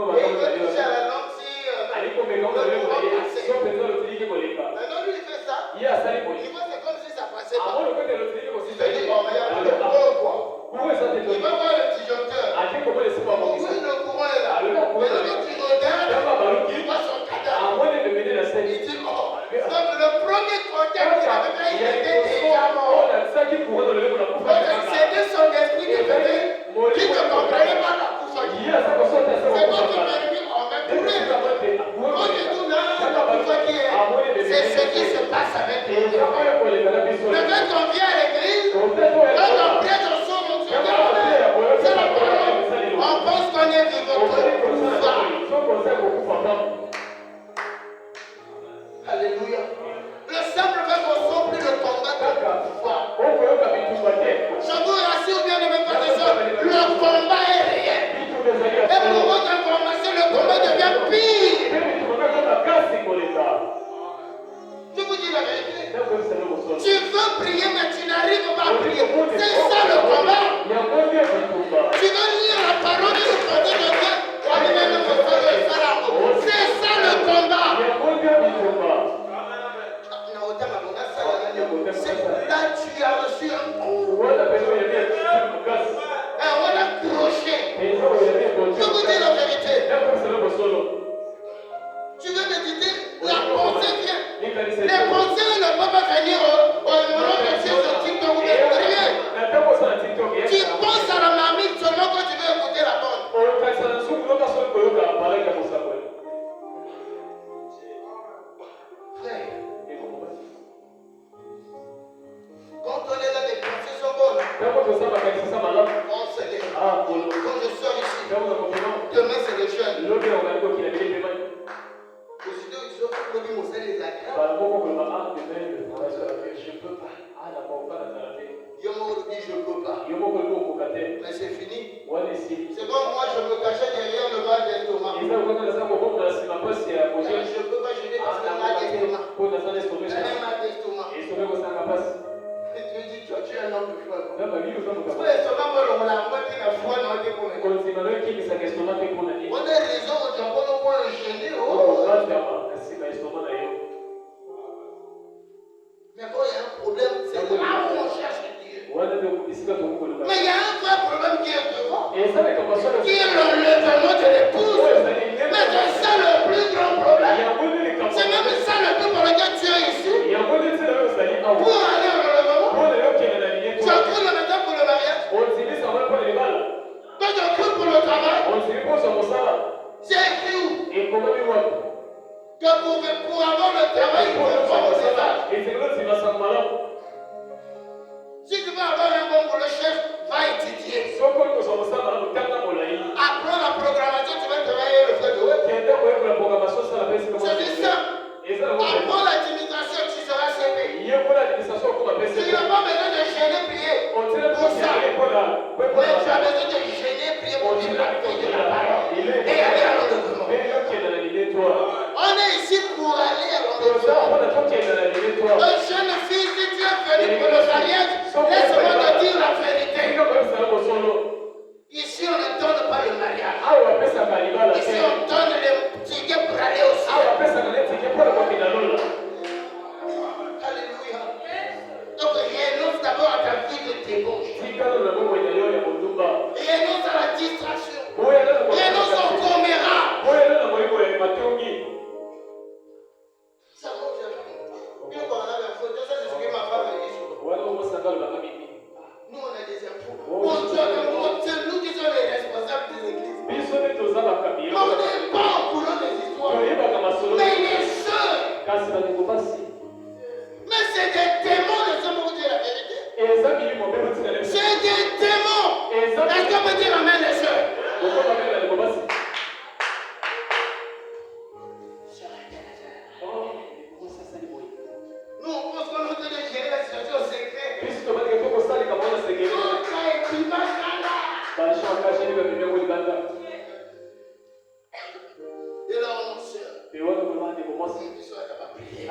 Et il veut toucher à la lampe si le courant passait. Maintenant lui il fait ça. Il voit c'est comme si ça passait pas. Il se dit bon mais il y a pas de courant quoi. Il va voir le disjoncteur. Oui, le courant est là. Maintenant quand tu regardes, il voit son cadavre. Il dit oh. Donc le premier contact qu'il avait fait, il était déjà mort. Donc c'était son esprit qui faisait, qui ne comprenait pas la couche. C'est votre ennemi en même temps. Quand tu dis non, la couche qui est, c'est ce qui se passe avec lui. Le fait qu'on vient à l'église, quand on prête on sort, on se dit c'est la parole. On pense qu'on est vivant. Alléluia. Le simple fait qu'on sort plus le combat que le pouvoir. Je vous rassure bien de mes frères et sœurs, le combat est réel. Et pour votre information, le combat devient pire. Je vous dis la vérité. Tu veux prier mais tu n'arrives pas à prier. C'est ça le combat. Tu veux lire la parole du côté de Dieu. C'est ça le combat. Là, tu as reçu un coup. On a accroché. Je vous dis la vérité. Tu veux méditer? La pensée vient. Les pensées ne peuvent pas venir au numéro de Dieu sur TikTok ou rien. Tu penses à la marmite seulement quand tu veux écouter la bonne. Frère. Quand on est là, les pensées sont bonnes. On se lève. Quand je sors ici, demain c'est les jeunes. Aussitôt ils sont tous les mots, c'est les agréables. Je peux pas. Yomo dit je peux pas. Mais c'est fini. C'est comme moi je me cachais derrière le mal d'estomac. Je peux pas, je n'ai pas de mal d'estomac. J'ai un mal d'estomac. Et tu dis, toi tu es un homme de foi. On est raison au Japon, on peut enchaîner. Mais quand il y a un problème, c'est là où on cherche Dieu. Mais il y a un vrai problème qui est devant, qui est l'enlèvement de l'épouse. Mais c'est ça le plus grand problème. C'est même ça le plus pour lequel tu es ici. Pour aller au enlèvement. Tu as cru le matin pour le mariage. Toi tu as cru pour le travail. C'est écrit où? Que pour avoir le travail, il faut avoir le travail. Si tu veux avoir un bon boulot, chef, va étudier. Apprends la programmation, tu vas travailler le fait de web. C'est du simple. Apprends l'administration, tu seras CP. Tu n'as pas besoin de gêner prier pour ça. Mais tu as besoin de gêner prier pour vivre la vie de la parole. Et aller à l'enlèvement. On est ici pour aller à l'enlèvement. Un jeune fille, si tu es venu pour le mariage, laisse-moi te dire la vérité. Ici, on ne donne pas le mariage. Tu seras capable de prier.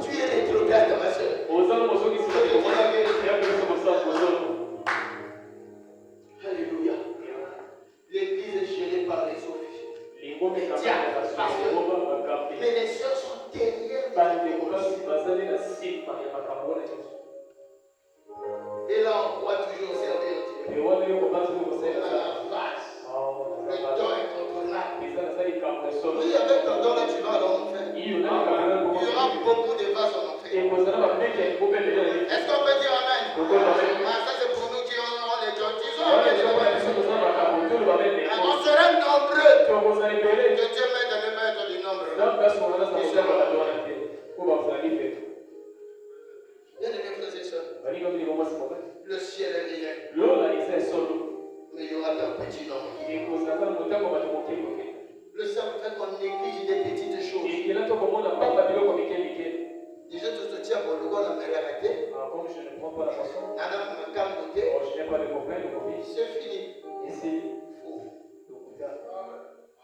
Tu es rétrograde, ma soeur. Alléluia. L'église est gérée par les officiers. Mais les sœurs sont derrière. Et là, on croit toujours servir Dieu. La face. Le don est contrôlable. Oui, avec ton don là, tu vas aller en enfer. Il y aura beaucoup de vases en enfer. Est-ce qu'on peut dire Amen? Ah, ça c'est pour nous qui ont les dons. On sera nombreux. Que Dieu m'aide à me mettre du nombre. Bien aimés frères et sœurs, le ciel est réel. Mais il y aura un petit nombre. Le simple fait qu'on néglige des petites choses. Déjà, tu te tiens pour le roi, la mère arrêté. Comme je ne prends pas la chanson, je n'ai pas de copain, c'est fini. Faux.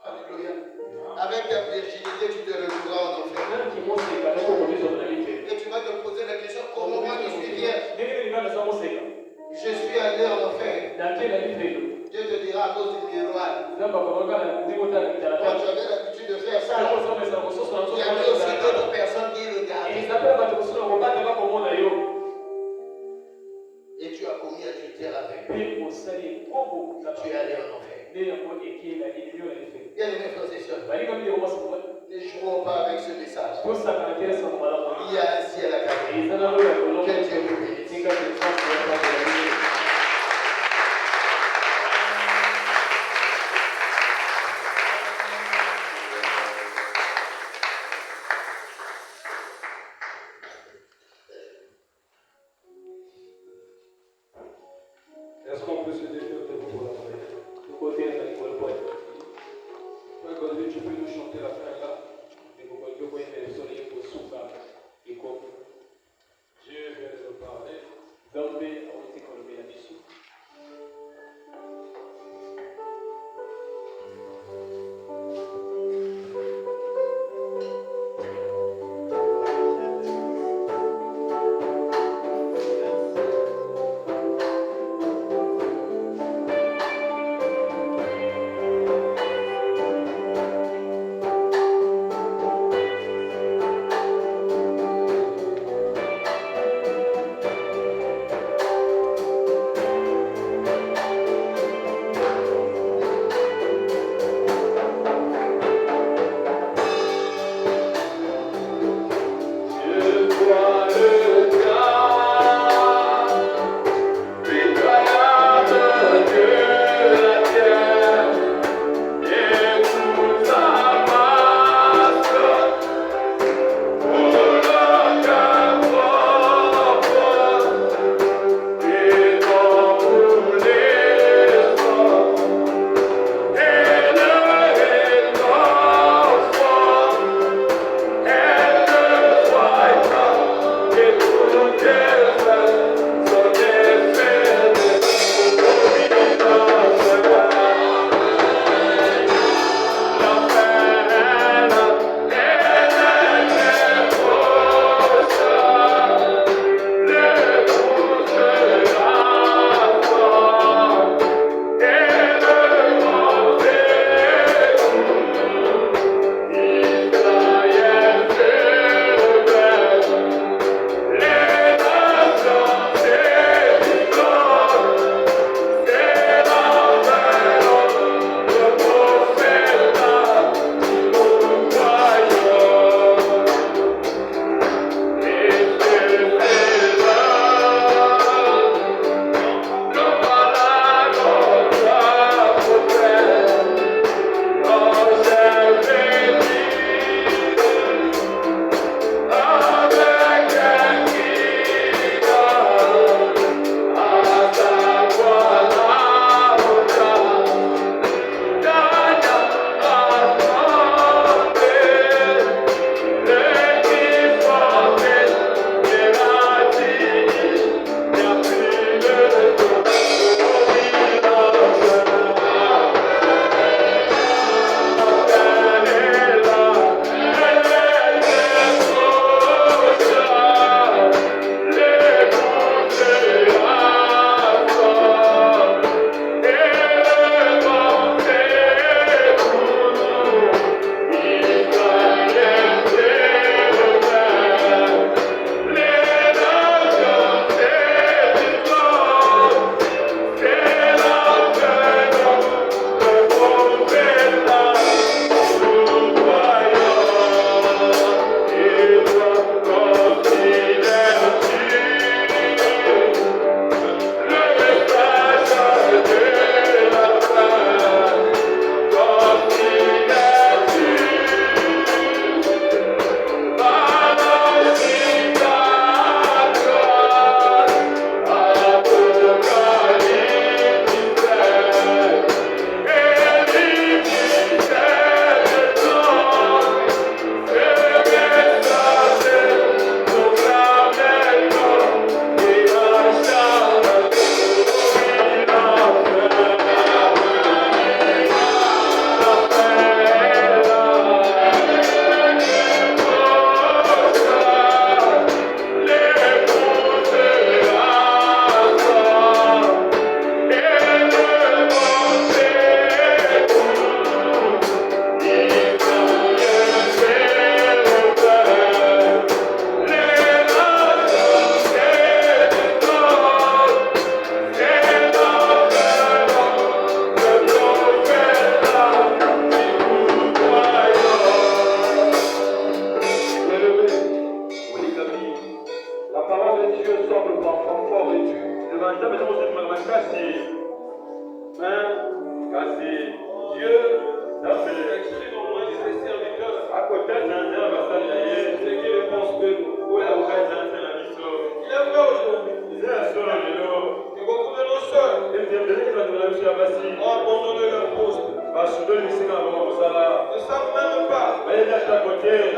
Alléluia. Avec ta virginité, tu te retrouveras en enfer. Et tu vas te poser la question, comment moi je suis vierge? Je suis allé en enfer. Dieu te dira à cause du miroir. Quand tu avais l'habitude de faire ça, il y avait aussi d'autres personnes qui regardaient. Et tu as commis adultère avec eux. Tu es allé en enfer. Bien aimés frères et sœurs, ne jouons pas avec ce message. Il y a un ciel à gagner. Que Dieu vous bénisse. Est-ce qu'on peut se défaire de vous pour la prière? Tu peux nous chanter la fin là?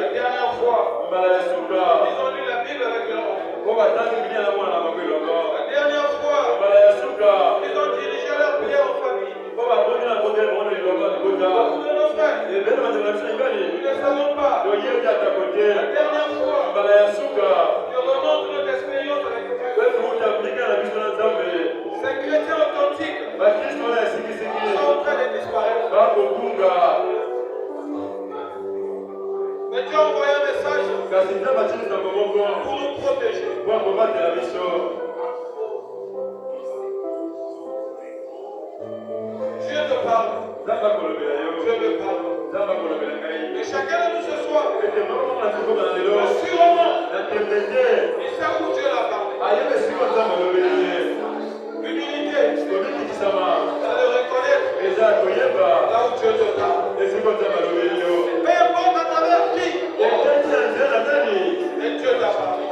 La dernière fois, ils ont lu la Bible avec leur enfant. La dernière fois, ils ont dirigé leur prière en famille. Beaucoup de nos frères, nous ne savons pas. La dernière fois, je remonte notre expérience avec Dieu. Ces chrétiens authentiques sont en train de disparaître. Mais Dieu a envoyé un message pour nous protéger. Dieu te parle. Dieu me parle. Et chacun de nous ce soir, sûrement, il sait où Dieu l'a parlé. L'humilité, c'est de reconnaître là où Dieu te parle. Peu importe à travers qui, et Dieu t'a parlé.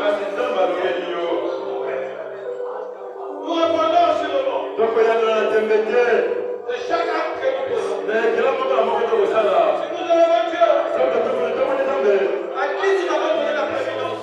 Nous répondons sur le nom de chaque acte que nous faisons. Si nous avons Dieu, à qui nous avons donné la présidence?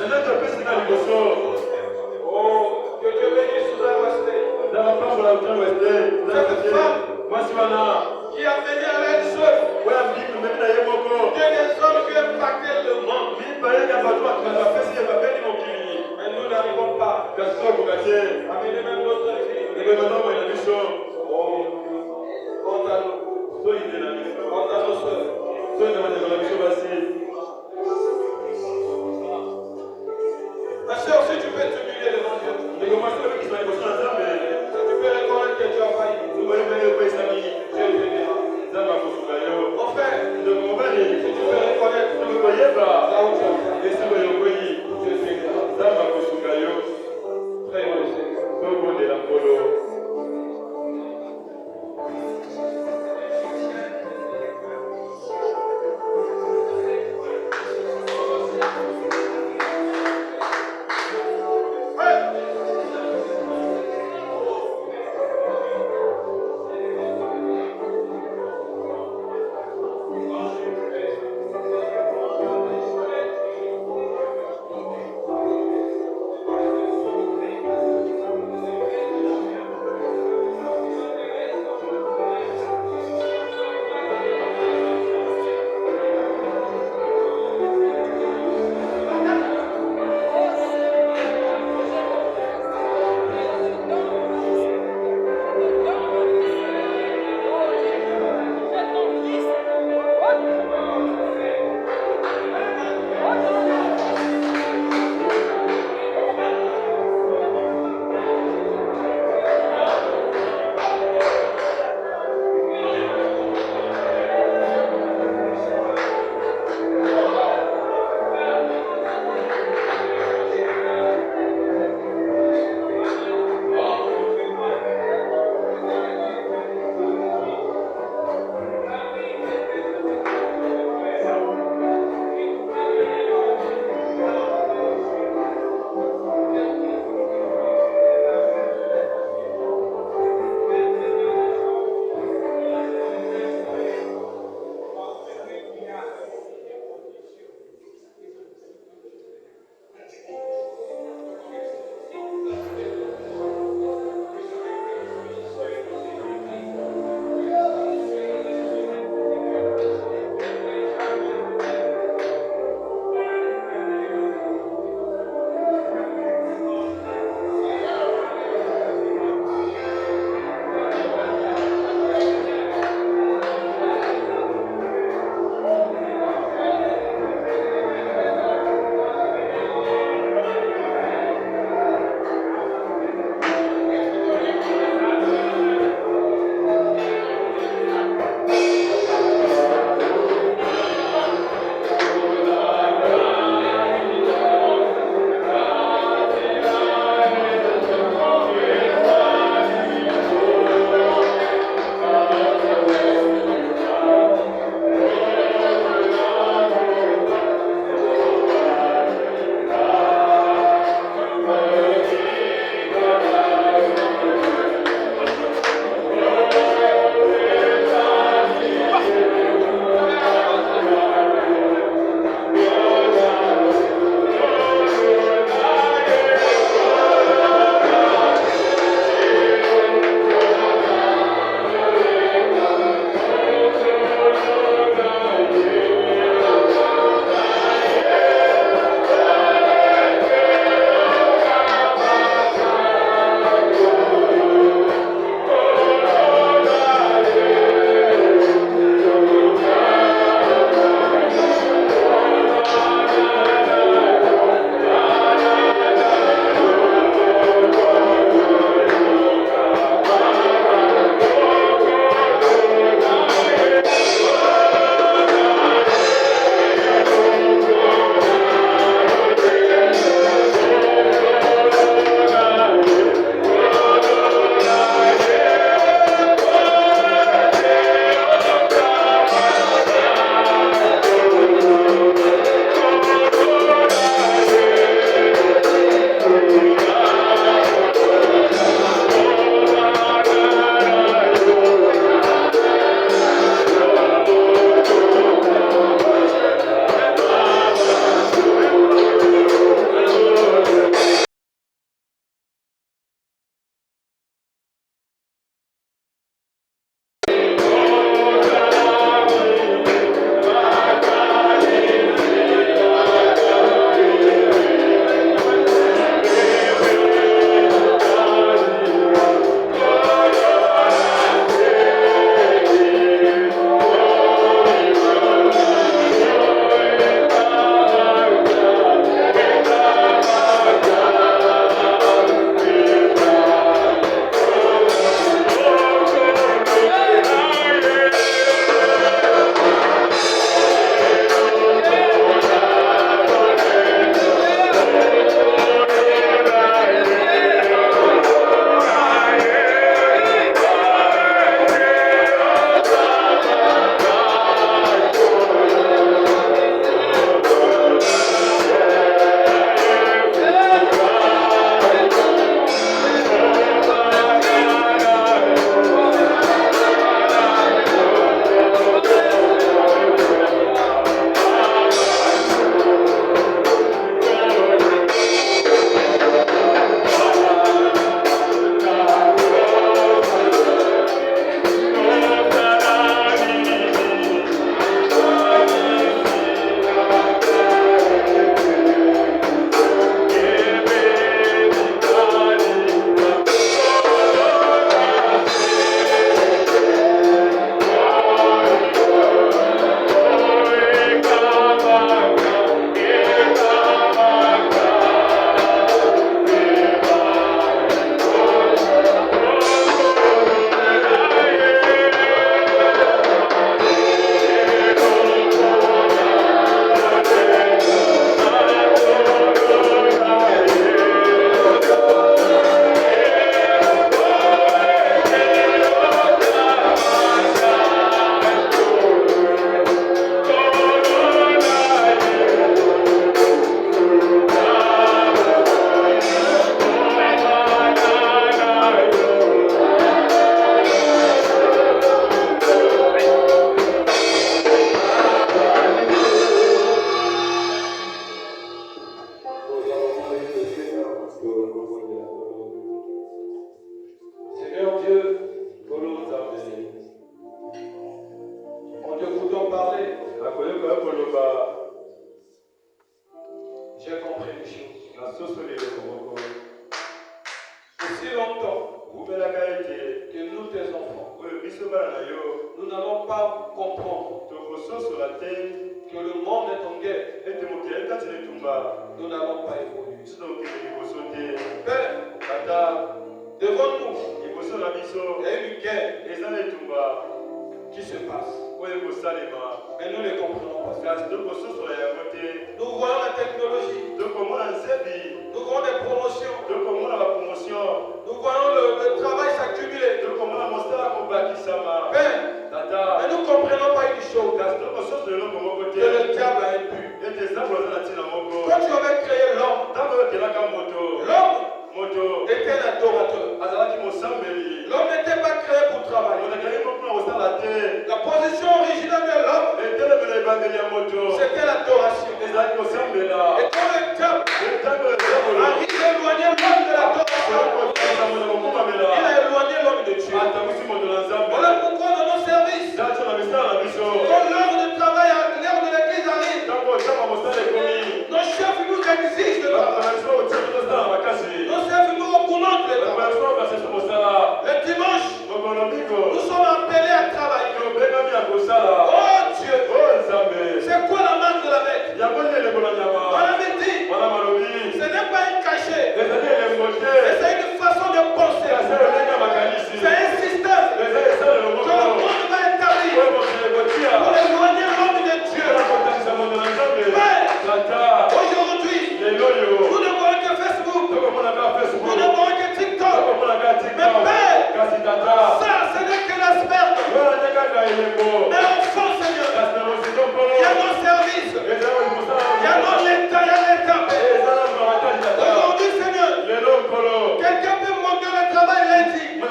j'ai compris une chose. Aussi longtemps que nous, tes enfants, nous n'allons pas comprendre que le monde est en guerre. Nous n'allons pas évoluer. Père, devant nous, il y a une guerre qui se passe. Mais nous ne comprenons pas ça. Nous voyons la technologie. Nous voyons des promotions. Nous voyons le travail s'accumuler. Père, mais nous ne comprenons pas une chose. Que le diable a un but. Quand tu avais créé l'homme, l'homme était un adorateur. L'homme n'était pas créé pour travailler. La position originale de l'homme, c'était l'adoration. Et quand le diable arrive à éloigner l'homme de l'adoration, il a éloigné l'homme de Dieu. Voilà pourquoi dans nos services, quand l'heure de travail, l'heure de l'église arrive, nos chefs nous exigent de travail. Nos chefs nous recommandent de travail. Le dimanche, nous sommes appelés à travailler. Oh Dieu, c'est quoi la marque de la bête? On avait dit, ce n'est pas un cachet, mais c'est une façon de penser. C'est un système que le monde va établir pour éloigner l'homme de Dieu. Mais aujourd'hui, nous ne voyons que Facebook, nous ne voyons que TikTok. Mais Père, ça, ce n'est que l'asperge. Mais enfant, Seigneur, il y a nos services, il y a nos l'État, il y a l'État. Aujourd'hui, Seigneur, quelqu'un peut manquer le travail lundi. Ce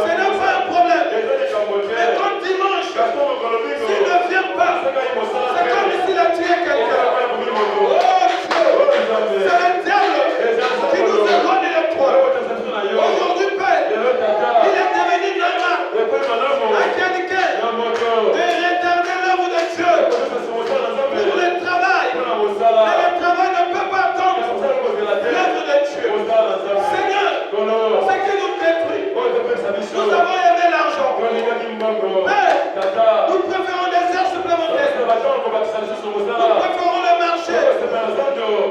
n'est pas un problème. Mais quand dimanche, s'il ne vient pas, c'est comme s'il a tué quelqu'un. Oh Dieu, c'est le diable qui nous éloigne de toi. Aujourd'hui, Père, il est devenu normal à quelqu'un de retarder l'œuvre de Dieu pour le travail. Mais le travail ne peut pas attendre l'œuvre de Dieu. Seigneur, ce qui nous détruit, nous avons aimé l'argent. Mais nous préférons des heures supplémentaires. Nous préférons le marché.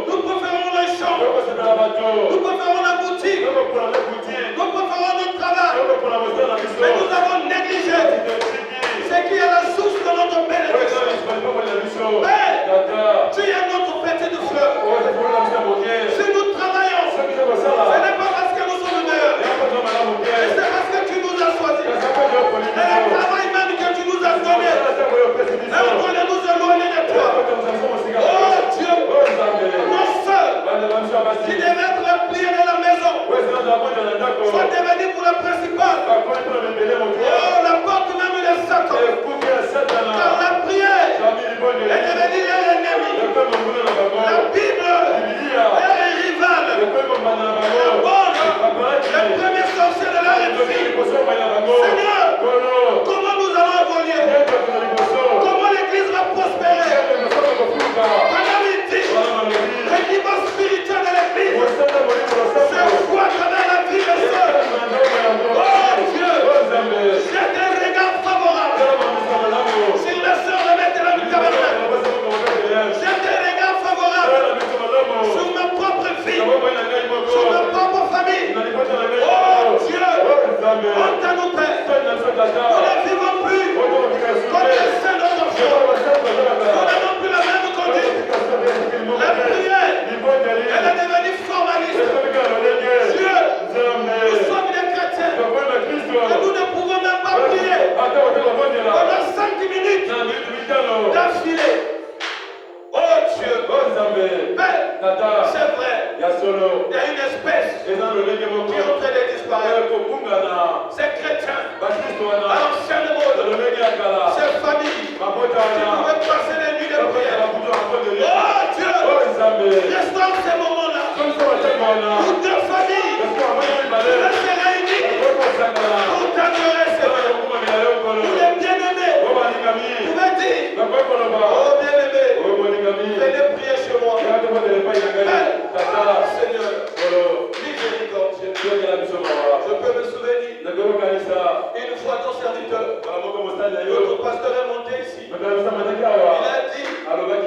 Nous préférons les champs. Nous préférons la boutique. Nous préférons notre travail. Mais nous avons négligé ce qui est la source de notre bénédiction. Mais tu es notre petite fleur. Si nous travaillons, ce n'est pas parce que nous sommes meilleurs, mais c'est parce que tu nous as choisis. Et le travail même que tu nous as donné, est en train de nous éloigner de toi. Oh Dieu, nos soeurs qui devaient être pliées de la maison sont devenues pour la principale. Oh, la porte même de Satan. Car la prière est devenue leur ennemi. La Bible est rivale. La bonne, le premier sorcier de la fille. Seigneur, comment nous allons évoluer? Comment l'église va prospérer? Pendant midi, le niveau spirituel de l'église se voit dans la vie de sœur. Oh Dieu, j'ai des regards favorables sur les sœurs de Bethléem du Tabernacle. J'ai des regards favorables sur ma propre fille, sur ma propre famille. Oh Dieu, honte à nous, Père. Nous ne vivons plus comme les saints d'autrefois. Nous n'avons plus la même conduite. La prière, elle est devenue formaliste. Dieu, nous sommes des chrétiens. Et nous ne pouvons même pas prier pendant 5 minutes d'affilée. Oh Dieu, Père, c'est vrai, il y a une espèce qui est en train de disparaître. Ces chrétiens, à l'ancienne mode, ces familles qui pouvaient passer les nuits de prière. Oh Dieu, restaure ces moments-là où deux familles pouvaient se réunir pour t'adorer, Seigneur. Où les bien-aimés pouvaient dire, oh bien-aimé, venez prier chez moi.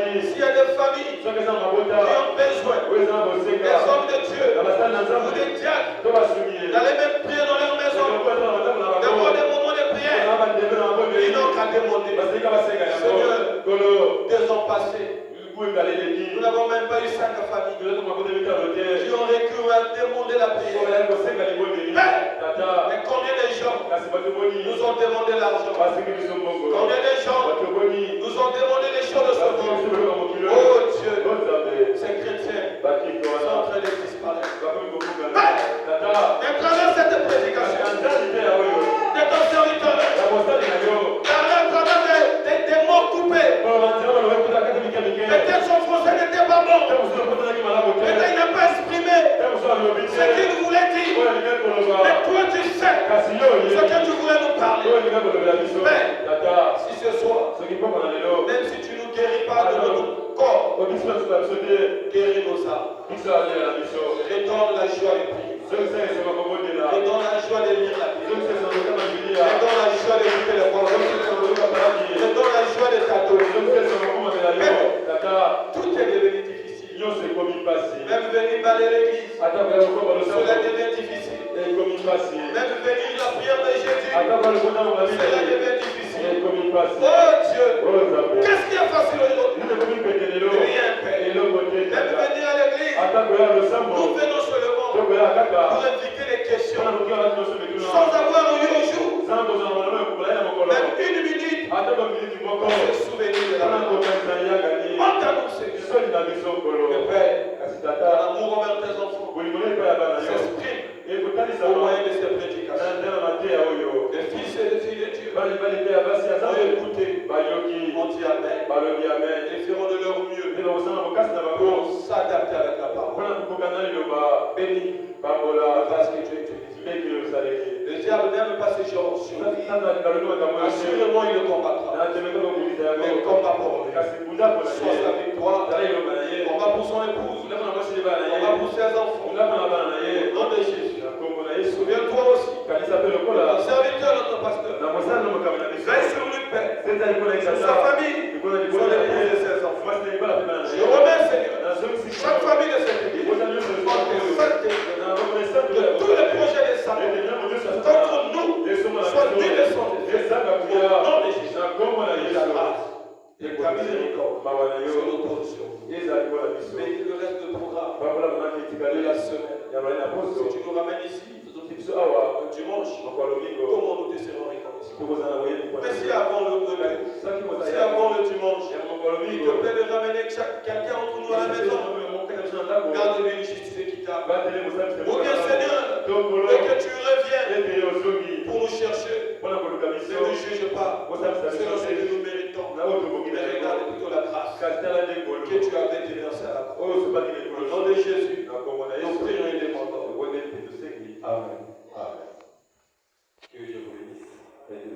S'il y a des familles qui ont besoin, les hommes de Dieu ou des diacres d'aller même prier dans leur maison, d'avoir des moments de prière, ils n'ont qu'à demander. Seigneur, 2 ans passés, nous n'avons même pas eu 5 familles qui ont récru à demander la prière. Mais combien de gens nous ont demandé l'argent? Combien de gens nous ont demandé des choses de ce monde? Oh Dieu, ces chrétiens sont en train de disparaître. À travers cette prédication de ton serviteur, à travers des mots coupés, peut-être son français n'était pas bon, peut-être il n'a pas exprimé ce qu'il voulait dire, mais toi tu sais ce que tu voulais nous parler. Mais si ce soir, même si tu ne nous guéris pas de notre corps, guéris nos âmes, redonne la joie de prier, redonne la joie de lire la Bible, redonne la joie d'écouter les paroles, redonne la joie de t'adorer. Tout est devenu difficile. Même venir balayer l'église, cela devient difficile. Même venir la prière de Jésus, cela devient difficile. Oh Dieu, qu'est-ce qui est facile aujourd'hui? Rien, Père. Même venir à l'église, nous venons seulement pour éviter les questions sans avoir eu un jour, même une minute, pour se souvenir de la parole. Entends-nous, Seigneur. Et Père, ton amour envers tes enfants s'exprime au moyen de ces prédications. Les fils et les filles de Dieu ont écouté, ont dit Amen, et feront de leur mieux pour s'adapter avec la parole. Béni parce que Dieu est utilisé. Le diable n'aime pas ces gens sur lui. Assurément, il le combattra. Mais il combat pour lui. Soit sa victoire. On va pour son épouse. On va pour ses enfants. Au nom de Jésus. Souviens-toi aussi. Notre serviteur, notre pasteur. Veille sur lui, Père. Sur sa famille. Sur l'épouse de ses enfants. Je remets, Seigneur, chaque famille de cette église. De tous les projets de Satan contre nous, soit descendu au nom de Jésus. Et la grâce et ta miséricorde sur nos portions. Mais le reste du programme de la semaine, si tu nous ramènes ici, dimanche, comment nous te serons réconciliés? Mais si avant le dimanche, il te plaît de ramener quelqu'un entre nous à la maison, garde-lui une justice équitable. Ou bien Seigneur, et que tu reviennes pour nous chercher, ne nous juge pas selon ce que nous méritons, mais regarde plutôt la grâce que tu avais déversée à la croix. Au nom de Jésus, nous prions et demandons. Amen.